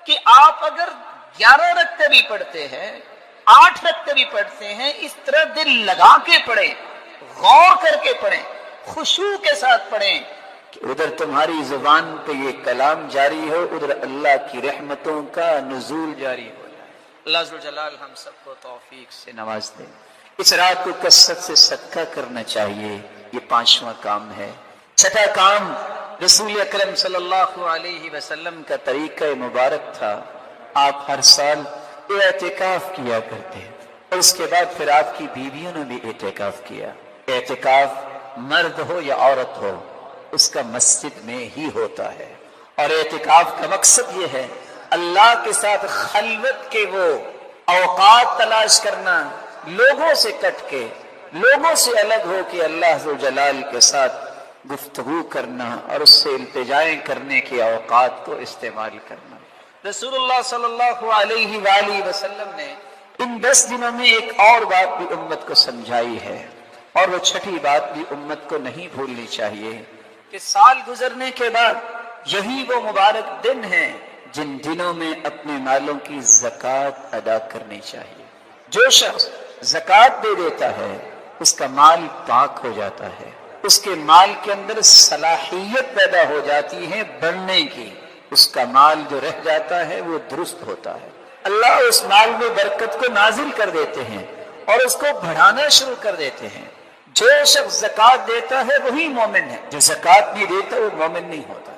کہ آپ اگر 11 رکعتیں بھی پڑھتے ہیں، 8 رکعتیں بھی پڑھتے ہیں، اس طرح دل لگا کے پڑھیں، غور کر کے پڑھیں، خشوع کے ساتھ پڑھیں کہ ادھر تمہاری زبان پہ یہ کلام جاری ہو، ادھر اللہ کی رحمتوں کا نزول جاری ہو جائے۔ اللہ عز و جلال ہم سب کو توفیق سے نواز دے۔ اس رات کو کثرت سے صدقہ کرنا چاہیے، یہ 5واں کام ہے۔ چھٹا کام، رسول اکرم صلی اللہ علیہ وسلم کا طریقہ مبارک تھا، آپ ہر سال اعتکاف کیا کرتے اور اس کے بعد پھر آپ کی بیویوں نے بھی اعتکاف کیا۔ اعتکاف مرد ہو یا عورت ہو، اس کا مسجد میں ہی ہوتا ہے، اور اعتکاف کا مقصد یہ ہے اللہ کے ساتھ خلوت کے وہ اوقات تلاش کرنا، لوگوں سے کٹ کے، لوگوں سے الگ ہو کے اللہ عز و جلال کے ساتھ گفتگو کرنا اور اس سے التجائیں کرنے کے اوقات کو استعمال کرنا۔ رسول اللہ صلی اللہ علیہ وآلہ وسلم نے ان 10 دنوں میں ایک اور بات بھی امت کو سمجھائی ہے، اور وہ چھٹی بات بھی امت کو نہیں بھولنی چاہیے کہ سال گزرنے کے بعد یہی وہ مبارک دن ہیں جن دنوں میں اپنے مالوں کی زکوٰۃ ادا کرنی چاہیے۔ جو شخص زکوٰۃ دے دیتا ہے اس کا مال پاک ہو جاتا ہے، اس کے مال کے اندر صلاحیت پیدا ہو جاتی ہے بڑھنے کی، اس کا مال جو رہ جاتا ہے وہ درست ہوتا ہے، اللہ اس مال میں برکت کو نازل کر دیتے ہیں اور اس کو بڑھانا شروع کر دیتے ہیں۔ جو شخص زکوٰۃ دیتا ہے وہی مومن ہے، جو زکوٰۃ نہیں دیتا وہ مومن نہیں ہوتا،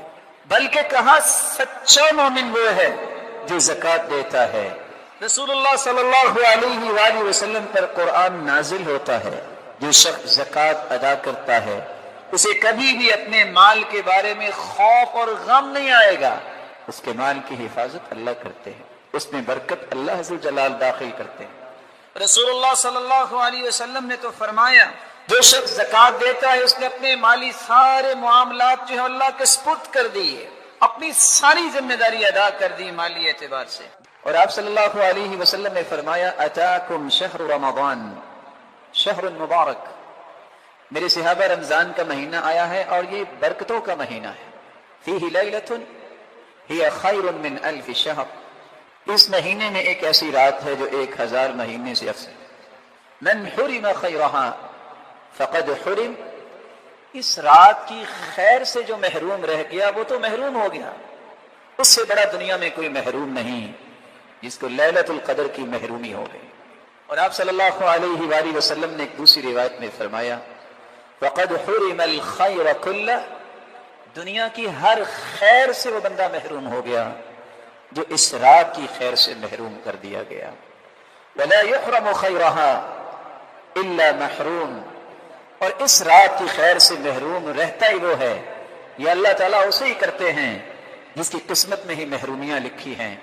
بلکہ کہا سچا مومن وہ ہے جو زکوٰۃ دیتا ہے۔ رسول اللہ صلی اللہ علیہ وآلہ وسلم پر قرآن نازل ہوتا ہے، جو شخص زکوٰۃ ادا کرتا ہے اسے کبھی بھی اپنے مال کے بارے میں خوف اور غم نہیں آئے گا، اس کے مال کی حفاظت اللہ کرتے ہیں۔ اس میں برکت اللہ عز و جلال داخل کرتے ہیں۔ رسول اللہ صلی اللہ علیہ وسلم نے تو فرمایا جو شخص زکوٰۃ دیتا ہے اس نے اپنے مالی سارے معاملات جو ہے اللہ کے سپرد کر دیے، اپنی ساری ذمہ داری ادا کر دی مالی اعتبار سے۔ اور آپ صلی اللہ علیہ وسلم نے فرمایا اتاکم شہر رمضان شہر مبارک، میرے صحابہ رمضان کا مہینہ آیا ہے اور یہ برکتوں کا مہینہ ہے، فیہ لیلۃ ہی خیر من الف شہر، اس مہینے میں ایک ایسی رات ہے جو 1000 مہینے سے افضل، من حرم خیرہا فقد حرم، اس رات کی خیر سے جو محروم رہ گیا وہ تو محروم ہو گیا، اس سے بڑا دنیا میں کوئی محروم نہیں جس کو لیلۃ القدر کی محرومی ہو گئی۔ اور آپ صلی اللہ علیہ وآلہ وسلم نے ایک دوسری روایت میں فرمایا فقد حرم الخیر کلہ، دنیا کی ہر خیر سے وہ بندہ محروم ہو گیا جو اس رات کی خیر سے محروم کر دیا گیا۔ ولا یحرم خیرہا الا محروم، اور اس رات کی خیر سے محروم رہتا ہی وہ ہے، یہ اللہ تعالیٰ اسے ہی کرتے ہیں جس کی قسمت میں ہی محرومیاں لکھی ہیں۔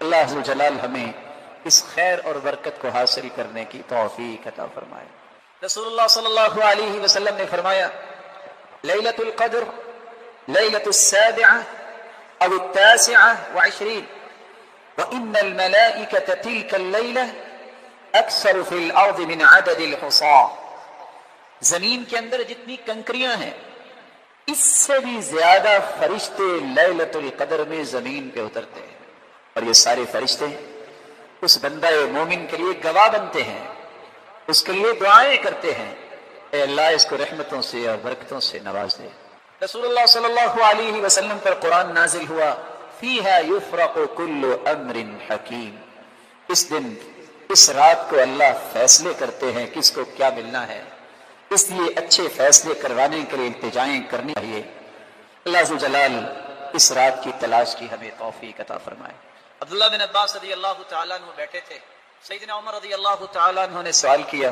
اللہ عز و جلال ہمیں اس خیر اور برکت کو حاصل کرنے کی توفیق عطا فرمائے۔ رسول اللہ صلی اللہ علیہ وسلم نے فرمایا لیلۃ القدر لیلۃ السابعہ او التاسعہ وعشرین وإن الملائکة تلك الليلة اکثر فی الارض من عدد الحصاة، زمین کے اندر جتنی کنکریاں ہیں اس سے بھی زیادہ فرشتے لیلۃ القدر میں زمین پہ اترتے ہیں، اور یہ سارے فرشتے اس بندہ مومن کے لیے گواہ بنتے ہیں، اس کے لیے دعائیں کرتے ہیں، اے اللہ اس کو رحمتوں سے اور برکتوں سے نواز دے۔ رسول اللہ صلی اللہ علیہ وسلم پر قرآن نازل ہوا فیہا یفرق کل امر حکیم، اس دن اس رات کو اللہ فیصلے کرتے ہیں کس کو کیا ملنا ہے، اس لیے اچھے فیصلے کروانے کے لیے التجائیں کرنی چاہیے۔ اللہ عز و جلال اس رات کی تلاش کی ہمیں توفیق عطا فرمائے۔ عبداللہ بن عباس رضی اللہ تعالیٰ عنہ بیٹھے تھے، سیدنا عمر رضی اللہ تعالیٰ عنہ نے سوال کیا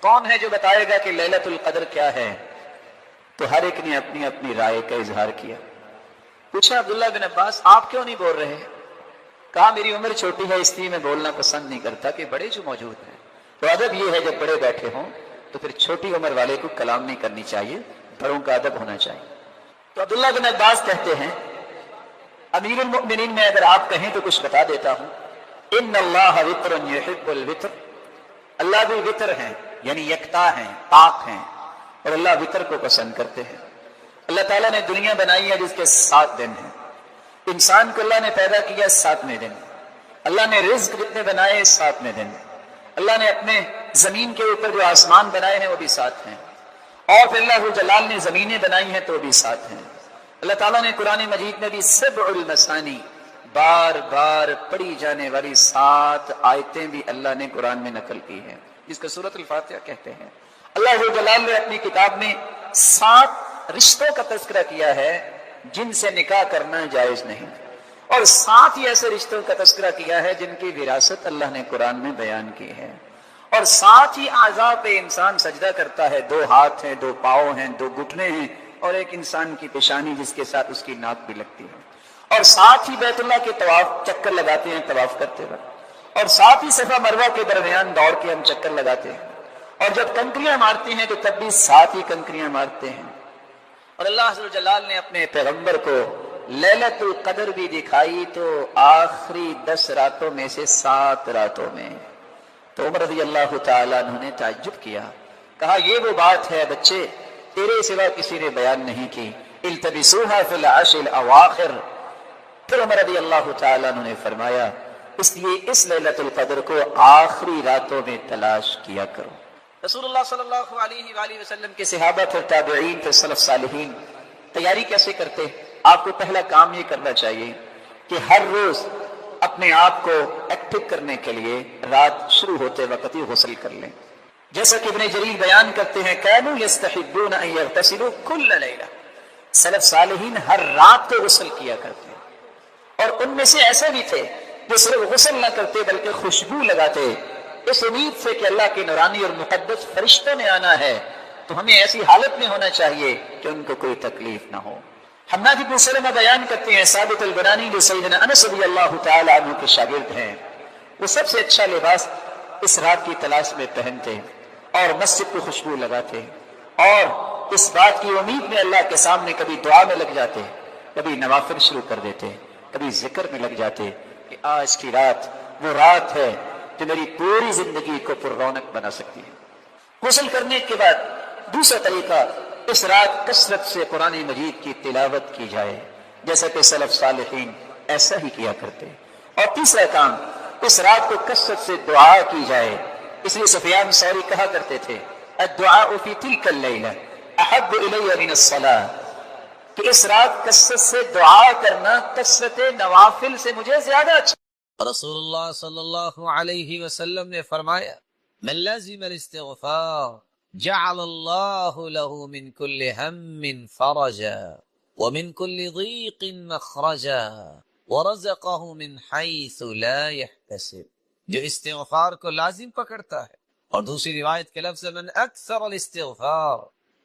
کون ہے جو بتائے گا کہ لیلۃ القدر کیا ہے؟ تو ہر ایک نے اپنی اپنی رائے کا اظہار کیا۔ پوچھا عبداللہ بن عباس آپ کیوں نہیں بول رہے؟ کہا میری عمر چھوٹی ہے اس لیے میں بولنا پسند نہیں کرتا کہ بڑے جو موجود ہیں، تو ادب یہ ہے جب بڑے بیٹھے ہوں تو پھر چھوٹی عمر والے کو کلام نہیں کرنی چاہیے، بڑوں کا ادب ہونا چاہیے۔ تو عبداللہ بن عباس کہتے ہیں امیر المؤمنین میں اگر آپ کہیں تو کچھ بتا دیتا ہوں، ان اللہ وتر یحب الوتر، اللہ بھی وتر ہیں یعنی یکتا ہیں، پاک ہیں، اور اللہ وتر کو پسند کرتے ہیں۔ اللہ تعالیٰ نے دنیا بنائی ہے جس کے 7 دن ہیں، انسان کو اللہ نے پیدا کیا 7ویں دن، اللہ نے رزق جتنے بنائے 7ویں دن، اللہ نے اپنے زمین کے اوپر جو آسمان بنائے ہیں وہ بھی 7 ہیں، اور پھر اللہ جلال نے زمینیں بنائی ہیں تو وہ بھی 7 ہیں۔ اللہ تعالیٰ نے قرآن مجید میں بھی 7 المثانی، بار بار پڑھی جانے والی 7 آیتیں بھی اللہ نے قرآن میں نقل کی ہیں جس کو سورۃ الفاتحہ کہتے ہیں۔ اللہ جلال نے اپنی کتاب میں 7 رشتوں کا تذکرہ کیا ہے جن سے نکاح کرنا جائز نہیں، اور 7 ہی ایسے رشتوں کا تذکرہ کیا ہے جن کی وراثت اللہ نے قرآن میں بیان کی ہے، اور 7 ہی اعضاء پہ انسان سجدہ کرتا ہے، 2 ہاتھ ہیں، 2 پاؤں ہیں، 2 گھٹنے ہیں، اور ایک انسان کی پیشانی جس کے ساتھ اس کی ناک بھی لگتی ہے، اور 7 ہی بیت اللہ کے طواف چکر لگاتے ہیں طواف کرتے وقت، اور 7 ہی صفا مروہ کے درمیان دوڑ کے ہم چکر لگاتے ہیں، اور جب کنکریاں مارتے ہیں تو تب بھی 7 ہی کنکریاں مارتے ہیں۔ اور اللہ عز و جلال نے اپنے پیغمبر کو لیلۃ القدر بھی دکھائی تو آخری 10 راتوں میں سے 7 راتوں میں۔ تو عمر رضی اللہ تعالیٰ عنہ نے تعجب کیا، کہا یہ وہ بات ہے بچے تیرے سوا کسی نے بیان نہیں کی، التبسوها فی العشر الاواخر۔ پھر عمر رضی اللہ تعالیٰ عنہ نے فرمایا اس لیے اس لیلۃ القدر کو آخری راتوں میں تلاش کیا کرو۔ رسول اللہ صلی اللہ علیہ وآلہ وسلم کے صحابہ پھر تابعین پھر سلف صالحین تیاری کیسے کرتے؟ آپ کو پہلا کام یہ کرنا چاہیے کہ ہر روز اپنے آپ کو ایکٹیو کرنے کے لیے رات شروع ہوتے وقت ہی غسل کر لیں، جیسا کہ ابن جریر بیان کرتے ہیں كانوا يستحبون ان يغتسلوا كل ليلة، سلف صالحین ہر رات کو غسل کیا کرتے ہیں، اور ان میں سے ایسے بھی تھے جو صرف غسل نہ کرتے بلکہ خوشبو لگاتے، اس امید سے کہ اللہ کے نورانی اور مقدس فرشتوں نے آنا ہے تو ہمیں ایسی حالت میں ہونا چاہیے کہ ان کو کوئی تکلیف نہ ہو۔ حماد بن سلمہ بیان کرتے ہیں، ثابت البنانی جو سیدنا انس رضی اللہ تعالی عنہ کے شاگرد ہیں، وہ سب سے اچھا لباس اس رات کی تلاش میں پہنتے ہیں اور مسجد کو خوشبو لگاتے ہیں، اور اس بات کی امید میں اللہ کے سامنے کبھی دعا میں لگ جاتے ہیں، کبھی نوافل شروع کر دیتے ہیں، کبھی ذکر میں لگ جاتے ہیں کہ آج کی رات وہ رات ہے جو میری پوری زندگی کو پر رونق بنا سکتی ہے۔ غسل کرنے کے بعد دوسرا طریقہ، اس رات کثرت سے قرآن مجید کی تلاوت کی جائے، جیسا کہ سلف صالحین ایسا ہی کیا کرتے۔ اور تیسرا کام، اس رات کو کثرت سے دعا کی جائے، اس لیے سفیان ثوری کہا کرتے تھے الدعاء فی تلک اللیلہ احب الی من الصلاۃ، کہ اس رات کثرت سے دعا کرنا کثرت نوافل سے مجھے زیادہ اچھا۔ رسول اللہ صلی اللہ علیہ وسلم نے فرمایا من لازم الاستغفار جعل اللہ له من كل هم فرجا ومن كل ضيق مخرجا ورزقه من حيث لا يحتسب، جو استغفار کو لازم پکڑتا ہے۔ اور دوسری روایت کے لفظ من اکثر الاستغفار،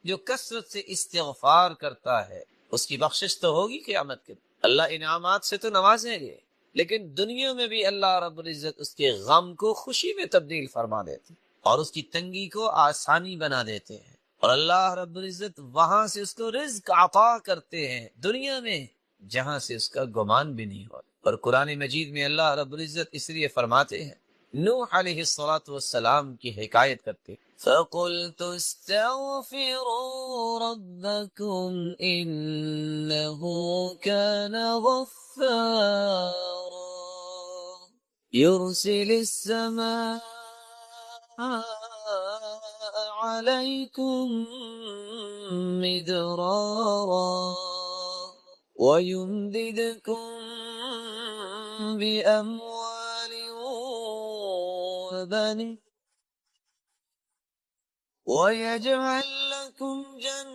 جو کثرت سے استغفار کرتا ہے اس کی بخشش تو ہوگی قیامت کے دن۔ اللہ انعامات سے تو نوازیں گے، لیکن دنیا میں بھی اللہ رب العزت اس کے غم کو خوشی میں تبدیل فرما دیتے اور اس کی تنگی کو آسانی بنا دیتے ہیں، اور اللہ رب العزت وہاں سے اس کو رزق عطا کرتے ہیں دنیا میں جہاں سے اس کا گمان بھی نہیں ہو۔ اور قرآن مجید میں اللہ رب العزت اس لیے فرماتے ہیں، نوح علیہ السلام کی حکایت کرتے، فَقُلْتُ اسْتَغْفِرُوا رَبَّكُمْ إِنَّهُ كَانَ غَفَّارًا يُرْسِلِ السَّمَاءَ عَلَيْكُمْ مِدْرَارًا وَيُمْدِدْكُمْ بِأَمْوَالٍ وَبَنِينَ وَيَجْعَلْ لَكُمْ جَنَّاتٍ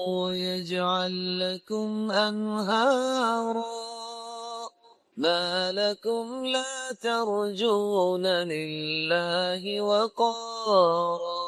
وَيَجْعَلْ لَكُمْ أَنْهَارًا مَا لَكُمْ لَا تَرْجُونَ لِلَّهِ وَقَارًا۔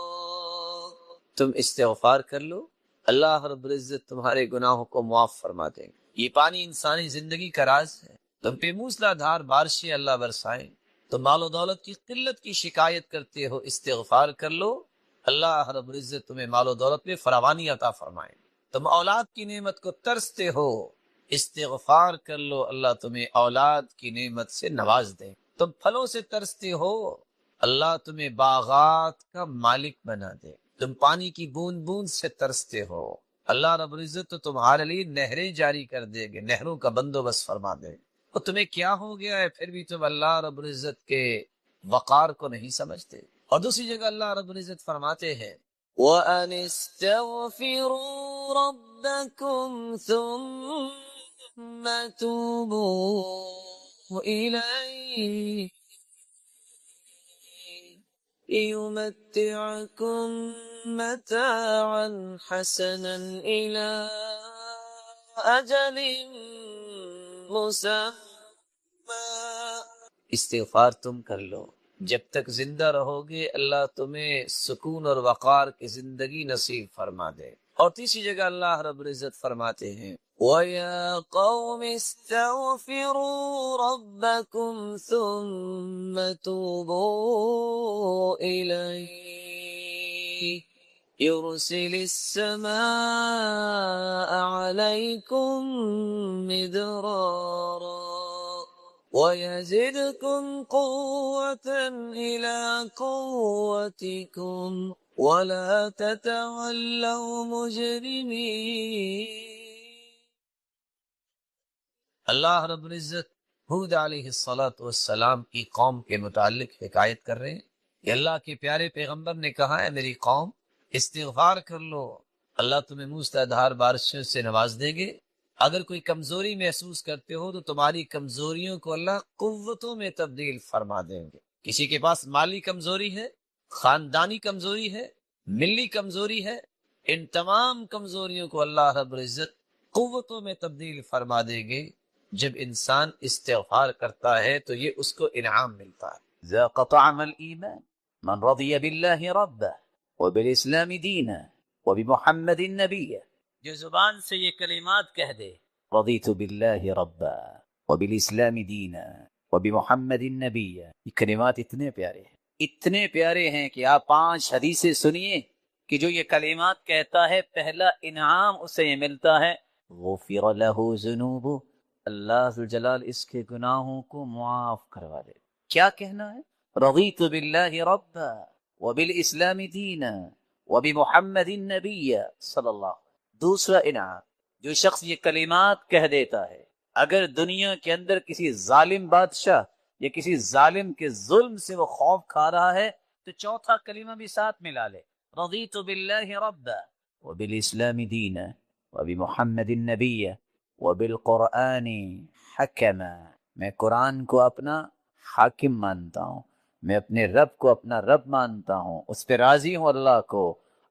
تم استغفار کر لو، اللہ رب العزت تمہارے گناہوں کو معاف فرما دیں گے۔ یہ پانی انسانی زندگی کا راز ہے۔ تم پہ موسلا دھار بارشیں اللہ برسائیں، تم مال و دولت کی قلت کی شکایت کرتے ہو، استغفار کر لو، اللہ رب العزت تمہیں مال و دولت میں فراوانی عطا فرمائیں۔ تم اولاد کی نعمت کو ترستے ہو، استغفار کر لو، اللہ تمہیں اولاد کی نعمت سے نواز دے۔ تم پھلوں سے ترستے ہو، اللہ تمہیں باغات کا مالک بنا دے۔ تم پانی کی بوند بوند سے ترستے ہو، اللہ رب العزت تو تمہارے لیے نہریں جاری کر دے گے، نہروں کا بندوبست فرما دے۔ اور تمہیں کیا ہو گیا ہے پھر بھی تم اللہ رب العزت کے وقار کو نہیں سمجھتے۔ اور دوسری جگہ اللہ رب العزت فرماتے ہیں وَأَنِ اسْتَغْفِرُوا رَبَّكُمْ ثُمَّ تُوبُوا إِلَيْهِ يُمَتِّعْكُمْ مَتَاعًا حَسَنًا إِلَى أَجَلٍ مسمى۔ استغفار تم کر لو، جب تک زندہ رہو گے اللہ تمہیں سکون اور وقار کی زندگی نصیب فرما دے۔ اور تیسری جگہ اللہ رب العزت فرماتے ہیں وَيَا قَوْمِ اسْتَغْفِرُوا رَبَّكُمْ ثُمَّ تُوبُوا إِلَيْهِ يُرْسِلِ السَّمَاءَ عَلَيْكُمْ مِدْرَارًا وَيَزِدْكُمْ قُوَّةً إِلَى قُوَّتِكُمْ وَلَا تَتَوَلَّوْا مُجْرِمِينَ۔ اللہ رب العزت ہود علیہ السلام کی قوم کے متعلق حکایت کر رہے ہیں کہ اللہ کے پیارے پیغمبر نے کہا ہے میری قوم استغفار کر لو، اللہ تمہیں موسلا دھار بارشوں سے نواز دیں گے۔ اگر کوئی کمزوری محسوس کرتے ہو تو تمہاری کمزوریوں کو اللہ قوتوں میں تبدیل فرما دیں گے۔ کسی کے پاس مالی کمزوری ہے، خاندانی کمزوری ہے، ملی کمزوری ہے، ان تمام کمزوریوں کو اللہ رب العزت قوتوں میں تبدیل فرما دیں گے۔ جب انسان استغفار کرتا ہے تو یہ اس کو انعام ملتا ہے۔ ذاق طعم الإيمان من رضي بالله ربا وبالإسلام دينا وبمحمد نبيا، جو زبان سے یہ کلمات کہہ دے، رضیت باللہ ربا وبالاسلام دینا وبمحمد نبیا، یہ کلمات اتنے پیارے ہیں، اتنے پیارے ہیں کہ آپ 5 حدیثیں سنیے کہ جو یہ کلمات کہتا ہے پہلا انعام اسے یہ ملتا ہے، غفر له ذنوبه، اللہ ذوالجلال اس کے گناہوں کو معاف کروا دے۔ کیا کہنا ہے؟ رضیت باللہ ربا وبالاسلام دینا وبمحمد نبیا صلی اللہ علیہ وسلم۔ دوسرا انعام، جو شخص یہ کلمات کہہ دیتا ہے، اگر دنیا کے اندر کسی ظالم بادشاہ یا کسی ظالم کے ظلم سے وہ خوف کھا رہا ہے تو چوتھا کلمہ بھی ساتھ ملا لے، رضیت باللہ ربا وبالاسلام دینا وبمحمد نبیا وبالقرآن حکما، میں قرآن کو اپنا حاکم مانتا ہوں، میں اپنے رب کو اپنا رب مانتا ہوں، اس پہ راضی ہوں، اللہ کو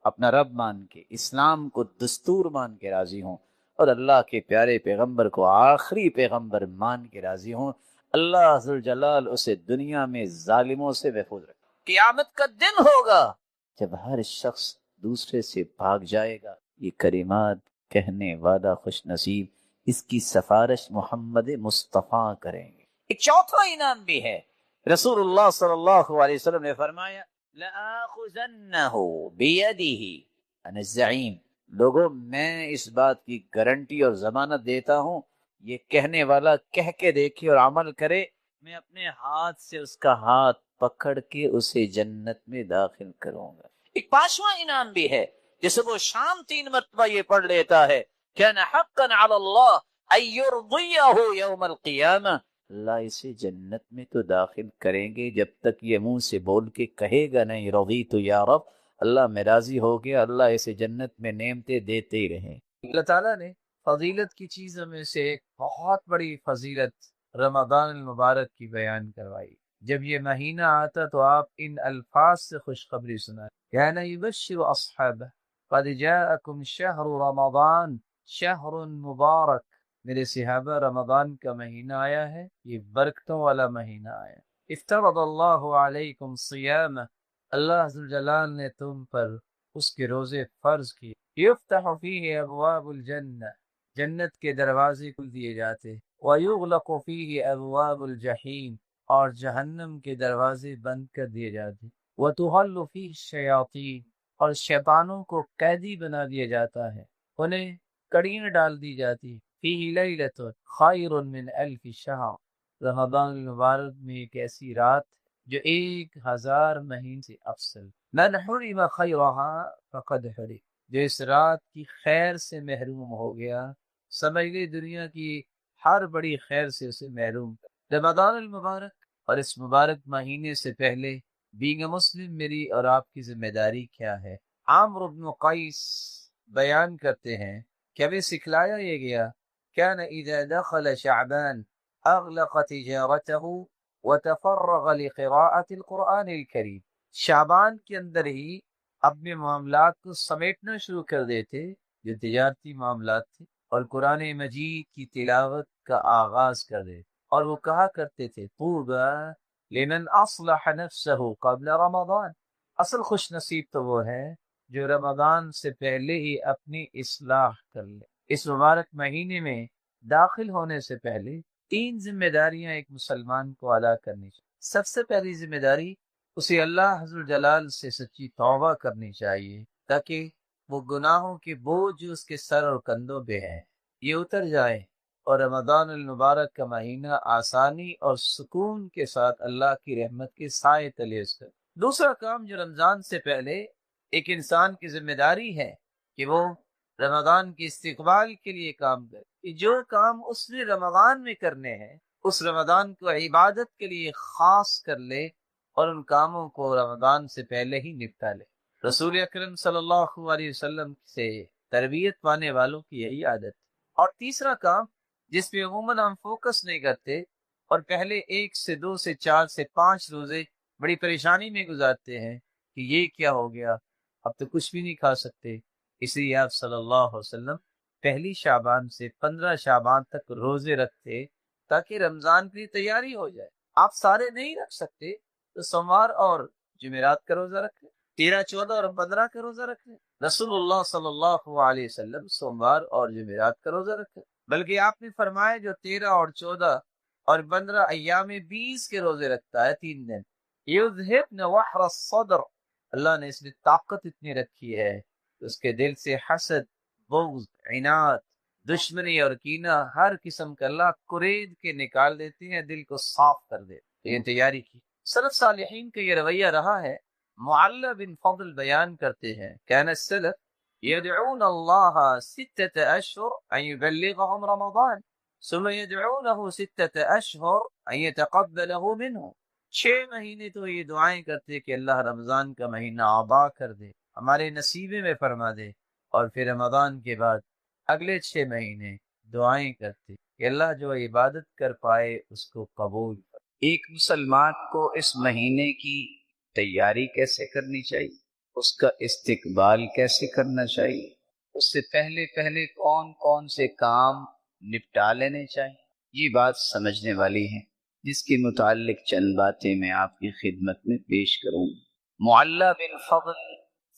اپنا رب مان کے، اسلام کو دستور مان کے راضی ہوں، اور اللہ کے پیارے پیغمبر کو آخری پیغمبر مان کے راضی ہوں۔ اللہ ذوالجلال اسے دنیا میں ظالموں سے محفوظ رکھے۔ قیامت کا دن ہوگا جب ہر شخص دوسرے سے بھاگ جائے گا، یہ کلمات کہنے والا خوش نصیب اس کی سفارش محمد مصطفیٰ کریں گے۔ ایک چوتھا انعام بھی ہے، رسول اللہ صلی اللہ علیہ وسلم نے فرمایا لآخذنہ بیدہ انا الزعیم، لوگوں میں اس بات کی گارنٹی اور ضمانت دیتا ہوں، یہ کہنے والا کہہ کے دیکھے اور عمل کرے، میں اپنے ہاتھ سے اس کا ہاتھ پکڑ کے اسے جنت میں داخل کروں گا۔ ایک 5واں انعام بھی ہے جسے وہ شام 3 مرتبہ یہ پڑھ لیتا ہے، كان حقا على الله ان يرضيه يوم القيامة، اللہ اسے جنت میں تو داخل کریں گے جب تک یہ منہ سے بول کے کہے گا نہیں رضیت یا رب، اللہ میں راضی ہو گیا، اللہ اسے جنت میں نعمتیں دیتے ہی رہیں۔ اللہ تعالیٰ نے فضیلت کی چیزوں میں سے ایک بہت بڑی فضیلت رمضان المبارک کی بیان کروائی۔ جب یہ مہینہ آتا تو آپ ان الفاظ سے خوشخبری سنائیں، کان یبشر اصحابہ قد جاءکم شہر رمضان شہر مبارک، میرے صحابہ رمضان کا مہینہ آیا ہے، یہ برکتوں والا مہینہ آیا۔ افترض اللہ علیکم صیام، اللہ ذوالجلال نے تم پر اس کے روزے فرض کیے۔ یفتح فیہ ابواب الجنہ، جنت کے دروازے کھل دیے جاتے، ویغلق فیہ ابواب الجحیم، اور جہنم کے دروازے بند کر دیے جاتے، وتحل فیہ الشیاطین، اور شیطانوں کو قیدی بنا دیا جاتا ہے، انہیں کڑیاں ڈال دی جاتی۔ فیہ لیلۃ خیر من الف شہر، رمضان المبارک میں ایک ایسی رات جو 1000 مہینے سے افضل۔ من حرم خیرها فقد حرم، جو اس رات کی خیر سے محروم ہو گیا، سمجھ لے دنیا کی ہر بڑی خیر سے اسے محروم کر۔ رمضان المبارک اور اس مبارک مہینے سے پہلے بینگ مسلم میری اور آپ کی ذمہ داری کیا ہے؟ عامر بن قیس بیان کرتے ہیں کہ ہمیں سکھلایا یہ گیا، كان اذا دخل شعبان اغلق تجارته وتفرغ لقراءة القرآن الكریم، شعبان کے اندر ہی اپنے معاملات کو سمیٹنا شروع کر دیتے جو تجارتی معاملات تھے، اور قرآن مجید کی تلاوت کا آغاز کر دیتے، اور وہ کہا کرتے تھے طوبى لمن اصلح نفسه قبل رمضان، اصل خوش نصیب تو وہ ہے جو رمضان سے پہلے ہی اپنی اصلاح کر لے۔ اس مبارک مہینے میں داخل ہونے سے پہلے 3 ذمہ داریاں ایک مسلمان کو ادا کرنی چاہیے۔ سب سے پہلی ذمہ داری، اسے اللہ ذوالجلال سے سچی توبہ کرنی چاہیے تاکہ وہ گناہوں کے بوجھ جو اس کے سر اور کندھوں پہ ہے یہ اتر جائے، اور رمضان المبارک کا مہینہ آسانی اور سکون کے ساتھ اللہ کی رحمت کے سائے تلے اس کا۔ دوسرا کام جو رمضان سے پہلے ایک انسان کی ذمہ داری ہے کہ وہ رمضان کے استقبال کے لیے کام کرے، کہ جو کام اس نے رمضان میں کرنے ہیں اس رمضان کو عبادت کے لیے خاص کر لے، اور ان کاموں کو رمضان سے پہلے ہی نپٹا لے۔ رسول اکرم صلی اللہ علیہ وسلم سے تربیت پانے والوں کی یہی عادت۔ اور تیسرا کام جس پہ عموماً ہم فوکس نہیں کرتے اور پہلے 1 سے 2 سے 4 سے 5 روزے بڑی پریشانی میں گزارتے ہیں کہ یہ کیا ہو گیا، اب تو کچھ بھی نہیں کھا سکتے، اس لیے آپ صلی اللہ علیہ وسلم پہلی شعبان سے 15 شعبان تک روزے رکھتے تاکہ رمضان کی تیاری ہو جائے۔ آپ سارے نہیں رکھ سکتے تو سوموار اور جمعرات کا روزہ رکھ لیں، 13، 14 اور 15 کا روزہ رکھ لیں۔ رسول اللہ صلی اللہ علیہ وسلم سوموار اور جمعرات کا روزہ رکھے، بلکہ آپ نے فرمایا جو 13 اور 14 اور 15 ایام 20 کے روزے رکھتا ہے 3 دن، یذہبن وحر الصدر، اللہ نے اس میں طاقت اتنی رکھی ہے کہ اس کے دل سے حسد، بغض، عناد، دشمنی اور کینہ ہر قسم کا اللہ قرید کے نکال دیتے ہیں، دل کو صاف کر دیتے ہیں۔ یہ تیاری کی سلف صالحین کا یہ رویہ رہا ہے۔ معلّہ بن فضل بیان کرتے ہیں كان السلف يدعون الله 6 أشهر أن يبلغهم رمضان ثم يدعونه 6 أشهر أن يتقبله منه، 6 مہینے تو یہ دعائیں کرتے کہ اللہ رمضان کا مہینہ عطا کر دے، ہمارے نصیبے میں فرما دے، اور پھر رمضان کے بعد اگلے 6 مہینے دعائیں کرتے کہ اللہ جو عبادت کر پائے اس کو قبول کر۔ ایک مسلمان کو اس مہینے کی تیاری کیسے کرنی چاہیے، اس کا استقبال کیسے کرنا چاہیے، اس سے پہلے کون کون سے کام نپٹا لینے چاہیے، یہ بات سمجھنے والی ہے، جس کے متعلق چند باتیں میں آپ کی خدمت میں پیش کروں۔ معلّہ بن فضل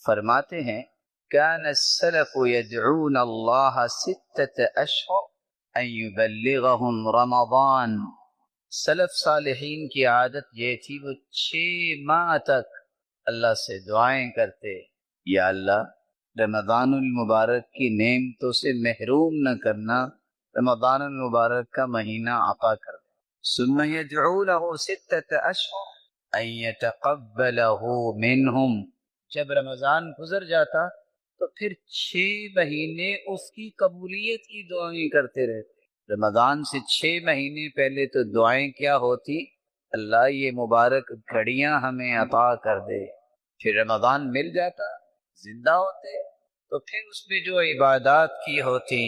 فرماتے ہیں كان السلف يدعون الله 6 أشهر أن يبلغهم رمضان، سلف صالحین کی عادت یہ تھی وہ 6 ماہ تک اللہ سے دعائیں کرتے، یا اللہ رمضان المبارک کی نعمتوں سے محروم نہ کرنا، رمضان المبارک کا مہینہ عطا کر دے۔ ثم يدعونه 6 أشهر أن يتقبله منهم، جب رمضان گزر جاتا تو پھر 6 مہینے اس کی قبولیت کی دعائیں کرتے رہتے۔ رمضان سے 6 مہینے پہلے تو دعائیں کیا ہوتی، اللہ یہ مبارک گھڑیاں ہمیں عطا کر دے، پھر رمضان مل جاتا، زندہ ہوتے تو پھر اس میں جو عبادات کی ہوتی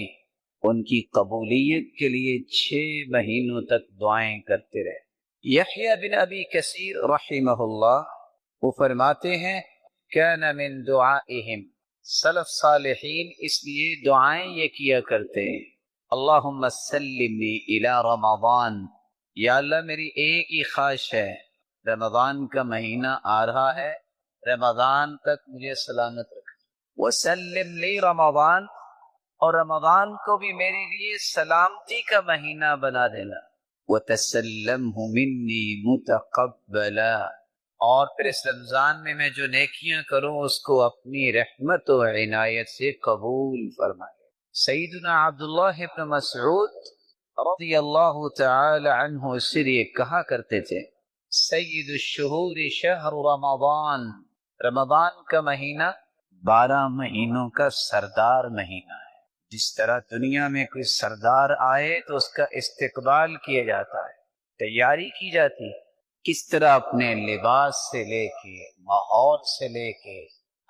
ان کی قبولیت کے لیے 6 مہینوں تک دعائیں کرتے رہے۔ یحییٰ بن ابی کثیر رحمہ اللہ وہ فرماتے ہیں کان من دعائہم، سلف صالحین اس لیے دعائیں یہ کیا کرتے ہیں اللہم سلمنی الی رمضان، یا اللہ میری ایک ہی خواہش ہے، رمضان کا مہینہ آ رہا ہے، رمضان تک مجھے سلامت رکھ، وسلم لی رمضان، اور رمضان کو بھی میرے لیے سلامتی کا مہینہ بنا دینا، وتسلمہ منی متقبلا، اور پھر اس رمضان میں میں جو نیکیاں کروں اس کو اپنی رحمت و عنایت سے قبول فرمائے۔ سیدنا عبداللہ ابن مسعود رضی اللہ تعالی عنہ سے یہ کہا کرتے تھے سید الشہور شہر رمضان، رمضان کا مہینہ 12 مہینوں کا سردار مہینہ ہے۔ جس طرح دنیا میں کوئی سردار آئے تو اس کا استقبال کیا جاتا ہے، تیاری کی جاتی، کس طرح اپنے لباس سے لے کے ماحول سے لے کے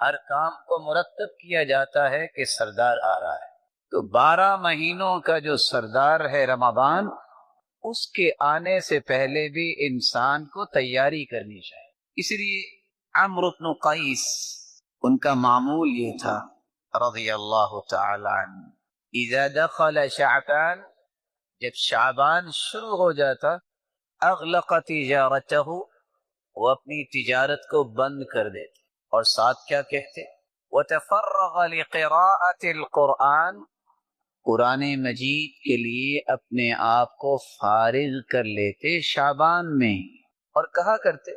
ہر کام کو مرتب کیا جاتا ہے کہ سردار آ رہا ہے، تو 12 مہینوں کا جو سردار ہے رمضان، اس کے آنے سے پہلے بھی انسان کو تیاری کرنی چاہیے۔ اس لیے عمرو بن قیس ان کا معمول یہ تھا رضی اللہ تعالی عنہ، اذا دخل شعبان، جب شعبان شروع ہو جاتا، اغلق تجارتہ، وہ اپنی تجارت کو بند کر دیتے، اور ساتھ کیا کہتے، وتفرغ لقراءة القرآن، قرآن مجید کے لیے اپنے آپ کو فارغ کر لیتے شعبان میں، اور کہا کرتے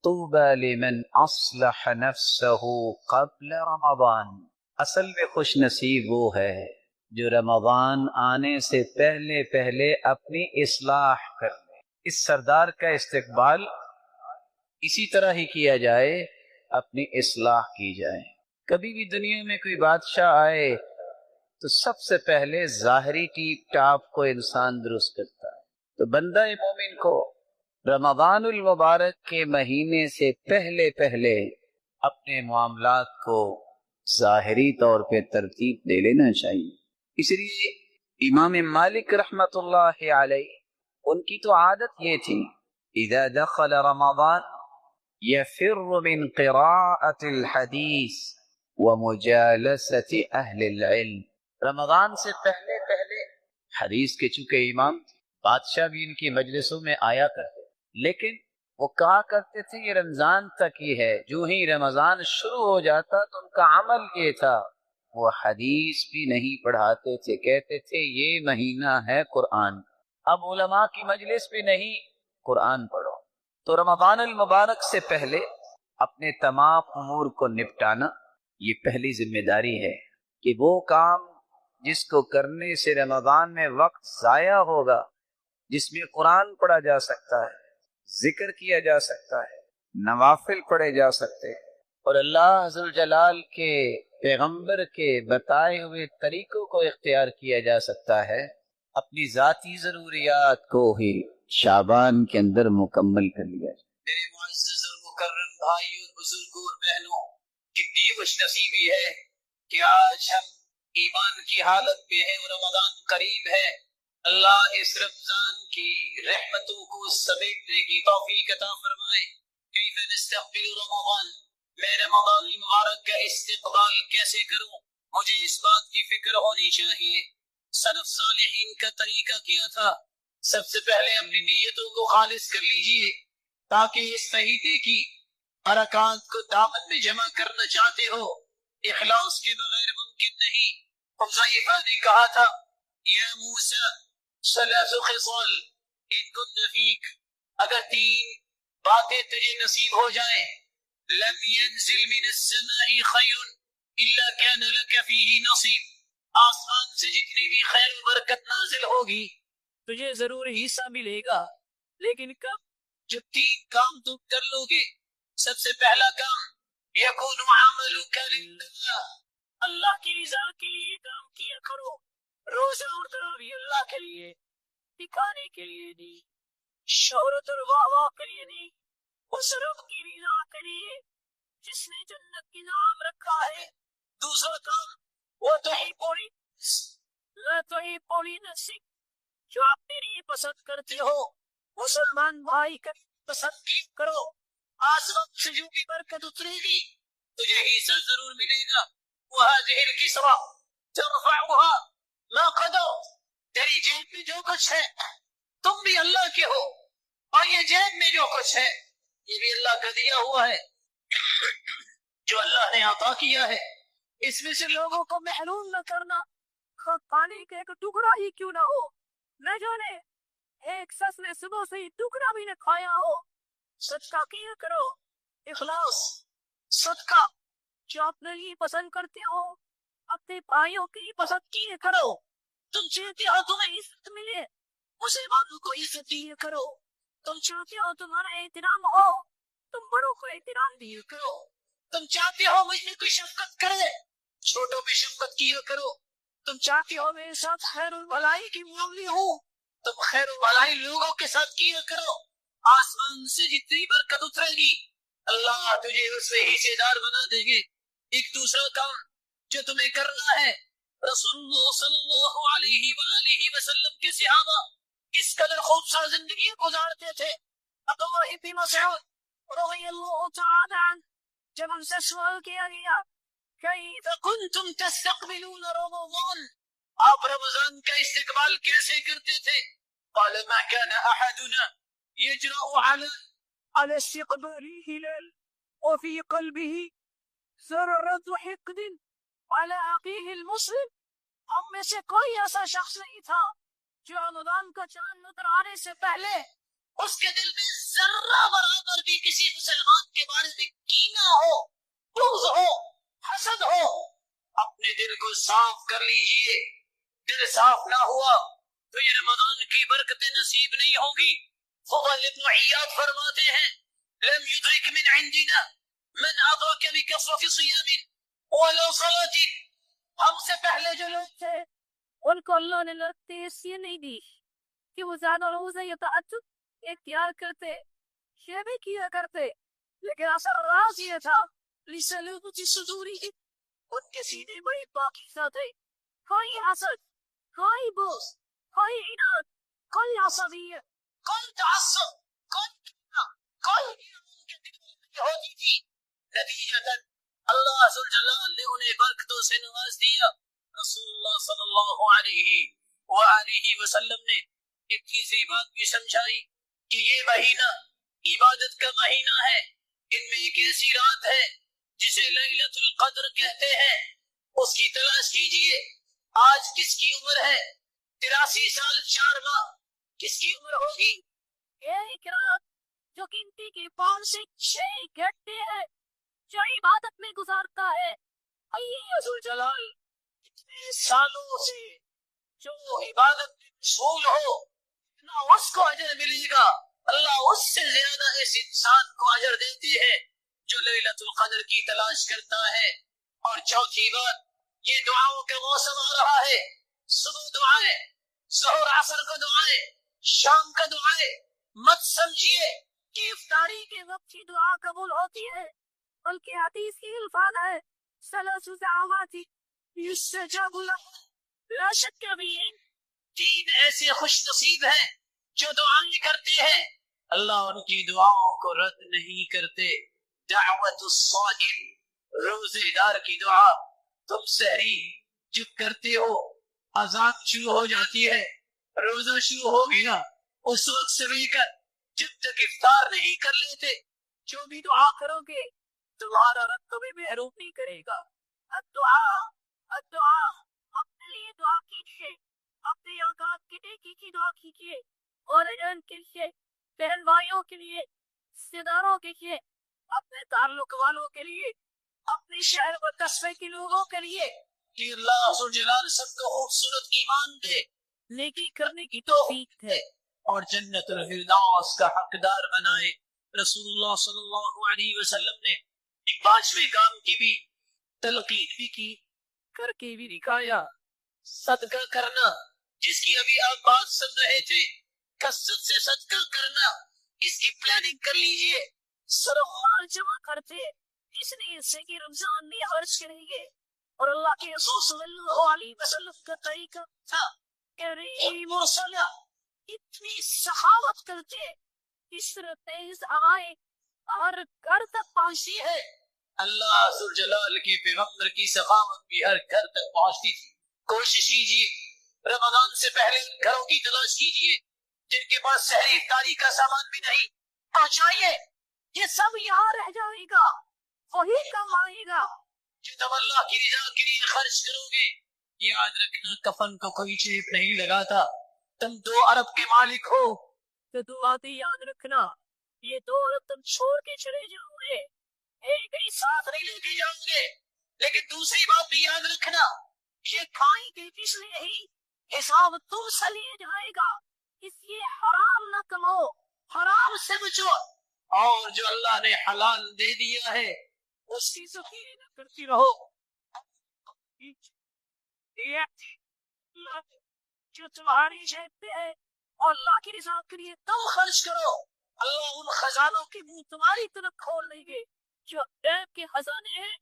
طوبى لمن اصلح نفسه قبل رمضان، اصل میں خوش نصیب وہ ہے جو رمضان آنے سے پہلے اپنی اصلاح کر لے۔ اس سردار کا استقبال اسی طرح ہی کیا جائے، اپنی اصلاح کی جائے۔ کبھی بھی دنیا میں کوئی بادشاہ آئے تو سب سے پہلے ظاہری ٹیپ ٹاپ کو انسان درست کرتا ہے، تو بندہ مومن کو رمضان المبارک کے مہینے سے پہلے اپنے معاملات کو ظاہری طور پہ ترتیب دے لینا چاہیے۔ اس لیے امام مالک رحمت اللہ علیہ ان کی تو عادت یہ تھی اذا دخل رمضان یفر من قراءة الحدیث ومجالسة اہل العلم، رمضان سے پہلے حدیث کے چونکہ امام، بادشاہ بھی ان کی مجلسوں میں آیا کرتے، لیکن وہ کہا کرتے تھے یہ رمضان تک ہی ہے، جو ہی رمضان شروع ہو جاتا تو ان کا عمل یہ تھا، وہ حدیث بھی نہیں پڑھاتے تھے، کہتے تھے یہ مہینہ ہے قرآن۔ اب علماء کی مجلس بھی نہیں، قرآن پڑھو۔ تو رمضان المبارک سے پہلے اپنے تمام امور کو نپٹانا یہ پہلی ذمہ داری ہے، کہ وہ کام جس کو کرنے سے رمضان میں وقت ضائع ہوگا، جس میں قرآن پڑھا جا سکتا ہے، ذکر کیا جا سکتا ہے، نوافل پڑھے جا سکتے ہیں، اور اللہ ذوالجلال کے پیغمبر کے بتائے ہوئے طریقوں کو اختیار کیا جا سکتا ہے، اپنی ذاتی ضروریات کو ہی شعبان کے اندر مکمل کر لیا جائے۔ میرے معزز اور مکرم بھائیوں اور بزرگوں اور بہنوں، کتنی خوش نصیبی ہے کہ آج ہم ایمان کی حالت میں ہیں اور رمضان قریب ہے۔ اللہ اس رمضان کی رحمتوں کو سمیٹنے کی توفیق عطا فرمائے۔ کیف نستقبل رمضان، میں رمضان المبارک کا استقبال کیسے کروں، مجھے اس بات کی فکر ہونی چاہیے۔ سلف صالحین کا طریقہ کیا تھا، سب سے پہلے اپنی نیتوں کو خالص کر لیجئے، تاکہ اس مہینے کی برکات کو دامن میں جمع کرنا چاہتے ہو، اخلاص کے بغیر ممکن نہیں۔ حذیفہ نے کہا تھا یا موسیٰ ثلاث خصال ان کن فیک، اگر تین باتیں تجھے نصیب ہو جائیں، لم ينزل من السماء خیر الا كان لك فيه نصیب، آسمان سے جتنی بھی خیر و برکت نازل ہوگی تجھے ضرور حصہ ملے گا، لیکن کب؟ جب تین کام تم کر لو گے۔ سب سے پہلا کام یکون عملک للہ، اللہ کی رضا کے لیے کام کیا کرو، روزہ اور تراویح اللہ کے لیے، دکھانے کے لیے نہیں، شہرت اور واہ واہ کے لیے نہیں، اس رب کی رضا کے لیے جس نے جنت کی نام رکھا ہے۔ دوسرا کام وَتُحِبُّونَ نَفْسَكَ، جو آپ میری پسند کرتے ہو، مسلمان بھائی کا پسند کیا کرو، آسمان سے جو بھی برکت اترے گی تجھے حصہ ضرور ملے گا۔ وَهَذِهِ الْكِسْرَةُ تَرْفَعُهَا مَا قَدَرْ، تیری جیب میں جو کچھ ہے تم بھی اللہ کے ہو، اور یہ جیب میں جو کچھ ہے یہ بھی اللہ کا دیا ہوا ہے، جو اللہ نے عطا کیا ہے، اس میں سے لوگوں کو محروم نہ کرنا۔ پانی کا ایک ٹکڑا ہی کیوں نہ ہو، نہ جانے ایک شخص نے صبح سے ہی ٹکڑا بھی نہ کھایا ہو، صدقہ کیا کرو۔ اخلاص، صدقہ جو آپ نہیں پسند کرتے ہو اپنے بھائیوں کی پسند کیے کرو۔ تم چاہتے ہو تمہیں عزت ملے، مسلمانوں کو عزت دیے کرو۔ تم چاہتے ہو تمہارا احترام ہو، تم بڑوں کو احترام دیے کرو۔ تم چاہتے ہو مجھ میں کوئی شفقت کرے، چھوٹوں پہ شفقت کیا کرو۔ تم چاہتے ہو میرے ساتھ خیر و بھلائی کی معاملے ہو، تم خیر و بھلائی لوگوں کے ساتھ کیا کرو۔ آسمان سے جتنی برکت اترے گی اللہ تجھے اس میں حصے دار بنا دے گے۔ ایک دوسرا کام جو تمہیں کرنا ہے، رسول اللہ صلی اللہ علیہ وآلہ وسلم کے صحابہ کس قدر خوبصورت زندگی گزارتے تھے۔ عبداللہ بن مسعود رضی اللہ تعالی عنہ جب ہم سے سوال کیا گیا کیف کنتم تستقبلون رمضان، آپ رمضان کا استقبال کیسے کرتے تھے؟ قال ما كان احدنا يجرأ على استقبال الهلال وفي قلبه ذرة حقد على اخيه المسلم، ہم میں سے کوئی ایسا شخص نہیں تھا جو رمضان کا چاند نظر آنے سے پہلے اس کے دل میں ذرہ برابر بھی کسی مسلمان کے بارے میں کینہ ہو، بغض ہو، حسد ہو۔ اپنے دل کو صاف کر لیجئے، دل صاف نہ ہوا تو یہ رمضان کی برکتیں نصیب نہیں ہوں گی۔ فضل ابن عیاض فرماتے ہیں لم يدرك من عندنا من أدرك بكثرة صيام ولا صلاة، ہم سے پہلے جو لوگ تھے ان کو اللہ نے لگتے اس یہ نہیں دی کہ وہ زیادہ روزہ یا تعجب اختیار کرتے، یہ بھی کیا کرتے، لیکن اثر راز یہ تھا لسلوبة صدورهم، ان کے سینے بڑی پاکیزہ تھے، کوئی حسد، کوئی بغض، کوئی عناد، کوئی عصبیت، کوئی تعصب، کوئی ان کے دل میں ہوتی تھی۔ نتیجتاً اللہ ذوالجلال نے انہیں برکتوں سے نواز دیا۔ رسول اللہ صلی اللہ علیہ وآلہ وسلم نے ایک تیسری بات بھی سمجھائی کہ یہ مہینہ عبادت کا مہینہ ہے، ان میں ایک ایسی رات ہے جسے لیلۃ القدر کہتے ہیں، اس کی تلاش کیجئے۔ آج کس کی عمر ہے؟ 83 سال 4 ماہ۔ کس کی عمر ہوگی؟ ایک رات جو گنتی کے 5 سے 6 گھنٹے ہے، جو عبادت میں گزارتا ہے، اللہ جلال اتنے سالوں سے جو عبادت میں مشغول ہو، نہ اس کو اجر ملے گا، اللہ اس سے زیادہ اس انسان کو اجر دیتی ہے جو لیلۃ القدر کی تلاش کرتا ہے۔ اور چوتھی بات، یہ دعاؤں کا موسم آ رہا ہے، صبح دعائیں، ظہر عصر کو دعائیں، شام کا دعائیں، مت سمجھیے کہ افطاری کے وقت کی دعا قبول ہوتی ہے، بلکہ حدیث کی الفاظ ہے ثلاث دعوات یستجاب لها، لا شک بھی ہے 3 ایسے خوش نصیب ہیں جو دعائیں کرتے ہیں، اللہ ان کی دعاؤں کو رد نہیں کرتے۔ دعوت الصائم، روزے دار کی دعا، تم سحری جو کرتے ہو، اذان شروع ہو جاتی ہے، روزہ شروع ہو گیا، اس وقت سے لے کر جب تک افطار نہیں کر لیتے، جو بھی دعا کرو گے تمہارا رب تمہیں محروم نہیں کرے گا۔ الدعا اپنے لیے دعا کیجیے، اپنے اوقات کی نیکی کی دعا کیجیے، اور کے لیے، بہن بھائیوں کے لیے، رشتے داروں کے لیے، اپنے تعلق والوں کے لیے، اپنے شہر و قصبے کے لوگوں کے لیے، کہ اللہ ذوالجلال سب کو خوبصورت ایمان دے، نیکی کرنے کی توفیق ہے، اور جنت الفردوس کا حقدار بنائے۔ رسول اللہ صلی اللہ علیہ وسلم نے ایک 5ویں کام کی بھی تلقین بھی کی، کر کے بھی دکھایا۔ صدقہ کرنا، جس کی ابھی آپ بات سن رہے تھے، کثرت سے صدقہ کرنا، اس کی پلاننگ کر لیجئے۔ سرمال جمع کرتے اس لیے سے کہ رمضان میں خرچ کریں گے، اور اللہ کے رسول صلی اللہ علیہ وسلم کا طریقہ تھا کریم و صلاح، اتنی سخاوت کرتے اس طرح تیز آئے اور گھر تک پہنچتی ہے۔ اللہ ذوالجلال کی پیغمبر کی سخاوت بھی ہر گھر تک پہنچتی تھی۔ کوشش کیجیے رمضان سے پہلے گھروں کی تلاش کیجیے جن کے پاس سحری افطاری کا سامان بھی نہیں، پہنچائیے۔ یہ سب یہاں رہ جائے گا، وہی کم آئے گا جو تم اللہ کی رضا کے لیے خرچ کرو گے۔ یاد رکھنا کفن کو کوئی چیپ نہیں لگاتا، تم 2 ارب کے مالک ہو تو دعاتے یاد رکھنا یہ 2 ارب تم چھوڑ کے چلے جاؤ گے، ایک ہی ساتھ نہیں لے کے جاؤ گے، لیکن دوسری بات بھی یاد رکھنا، یہ کھائیں گے پچھلے ہی حساب تم سے لیا جائے گا، اس لیے حرام نہ کماؤ، حرام سے بچو، اور جو اللہ نے حلال دے دیا ہے اس کی ذخیرے نہ کرتی رہو۔ جو تمہاری جیب پہ ہے اور اللہ کی رضا کے لیے تم خرچ کرو، اللہ ان خزانوں کے منہ تمہاری طرف کھول دیں گے جو غیب کے خزانے ہیں۔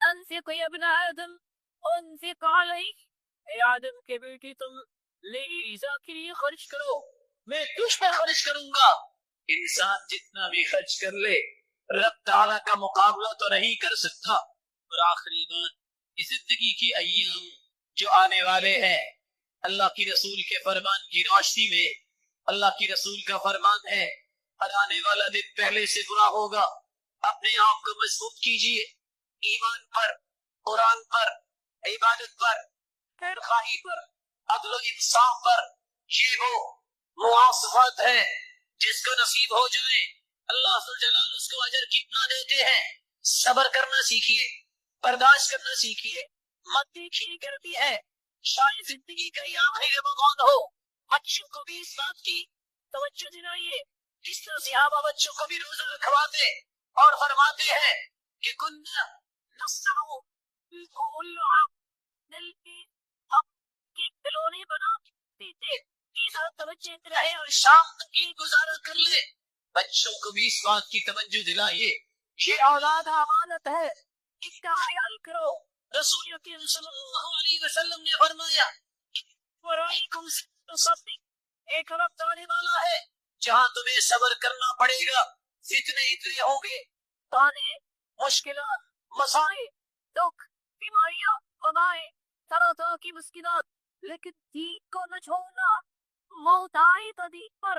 انفق یا ابن آدم انفق علیک، اے آدم کے بیٹے تم میری رضا کے لیے خرچ کرو، میں تجھ پہ خرچ کروں گا۔ انسان جتنا بھی خرچ کر لے رب تعالیٰ کا مقابلہ تو نہیں کر سکتا۔ اور آخری بات، اس زندگی کی ایام جو آنے والے ہیں، اللہ کی رسول کے فرمان کی روشنی میں اللہ کی رسول کا فرمان ہے ہر آنے والا دن پہلے سے برا ہوگا۔ اپنے آپ کو مضبوط کیجیے ایمان پر، قرآن پر، عبادت پر، خیر خواہی پر، عدل و انصاف پر۔ یہ وہ مواصفات ہے جس کو نصیب ہو جائے اللہ ذوالجلال اس کو اجر کتنا دیتے ہیں۔ صبر کرنا سیکھیے، برداشت کرنا سیکھیے، مت دیکھیے کرتی ہے شاید زندگی کا یہ آخری رمضان ہو۔ بچوں کو بھی اس بات کی توجہ دلائیے، جس طرح صحابہ بچوں کو بھی روزہ رکھواتے اور فرماتے ہیں کہ کننا نصنع کل دل کے کھلونے بنا دیتے، توجہ رہے اور شام تک یہ گزارا کر لے۔ بچوں کو بھی اس بات کی توجہ دلائیے، یہ اولاد امانت ہے، اس کا خیال کرو۔ رسول اکرم صلی اللہ علیہ وسلم نے فرمایا وَرَائِكُمْ صَبْرٍ، ایک وقت آنے والا ہے جہاں تمہیں صبر کرنا پڑے گا، فتنے اتنے ہوں گے، تانے، مشکلات، مسائل، دکھ، بیماریاں، وبائیں، طرح طرح کی مشکلات، لیکن دین کو نہ چھوڑنا۔ موت آئے تو دین پر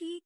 30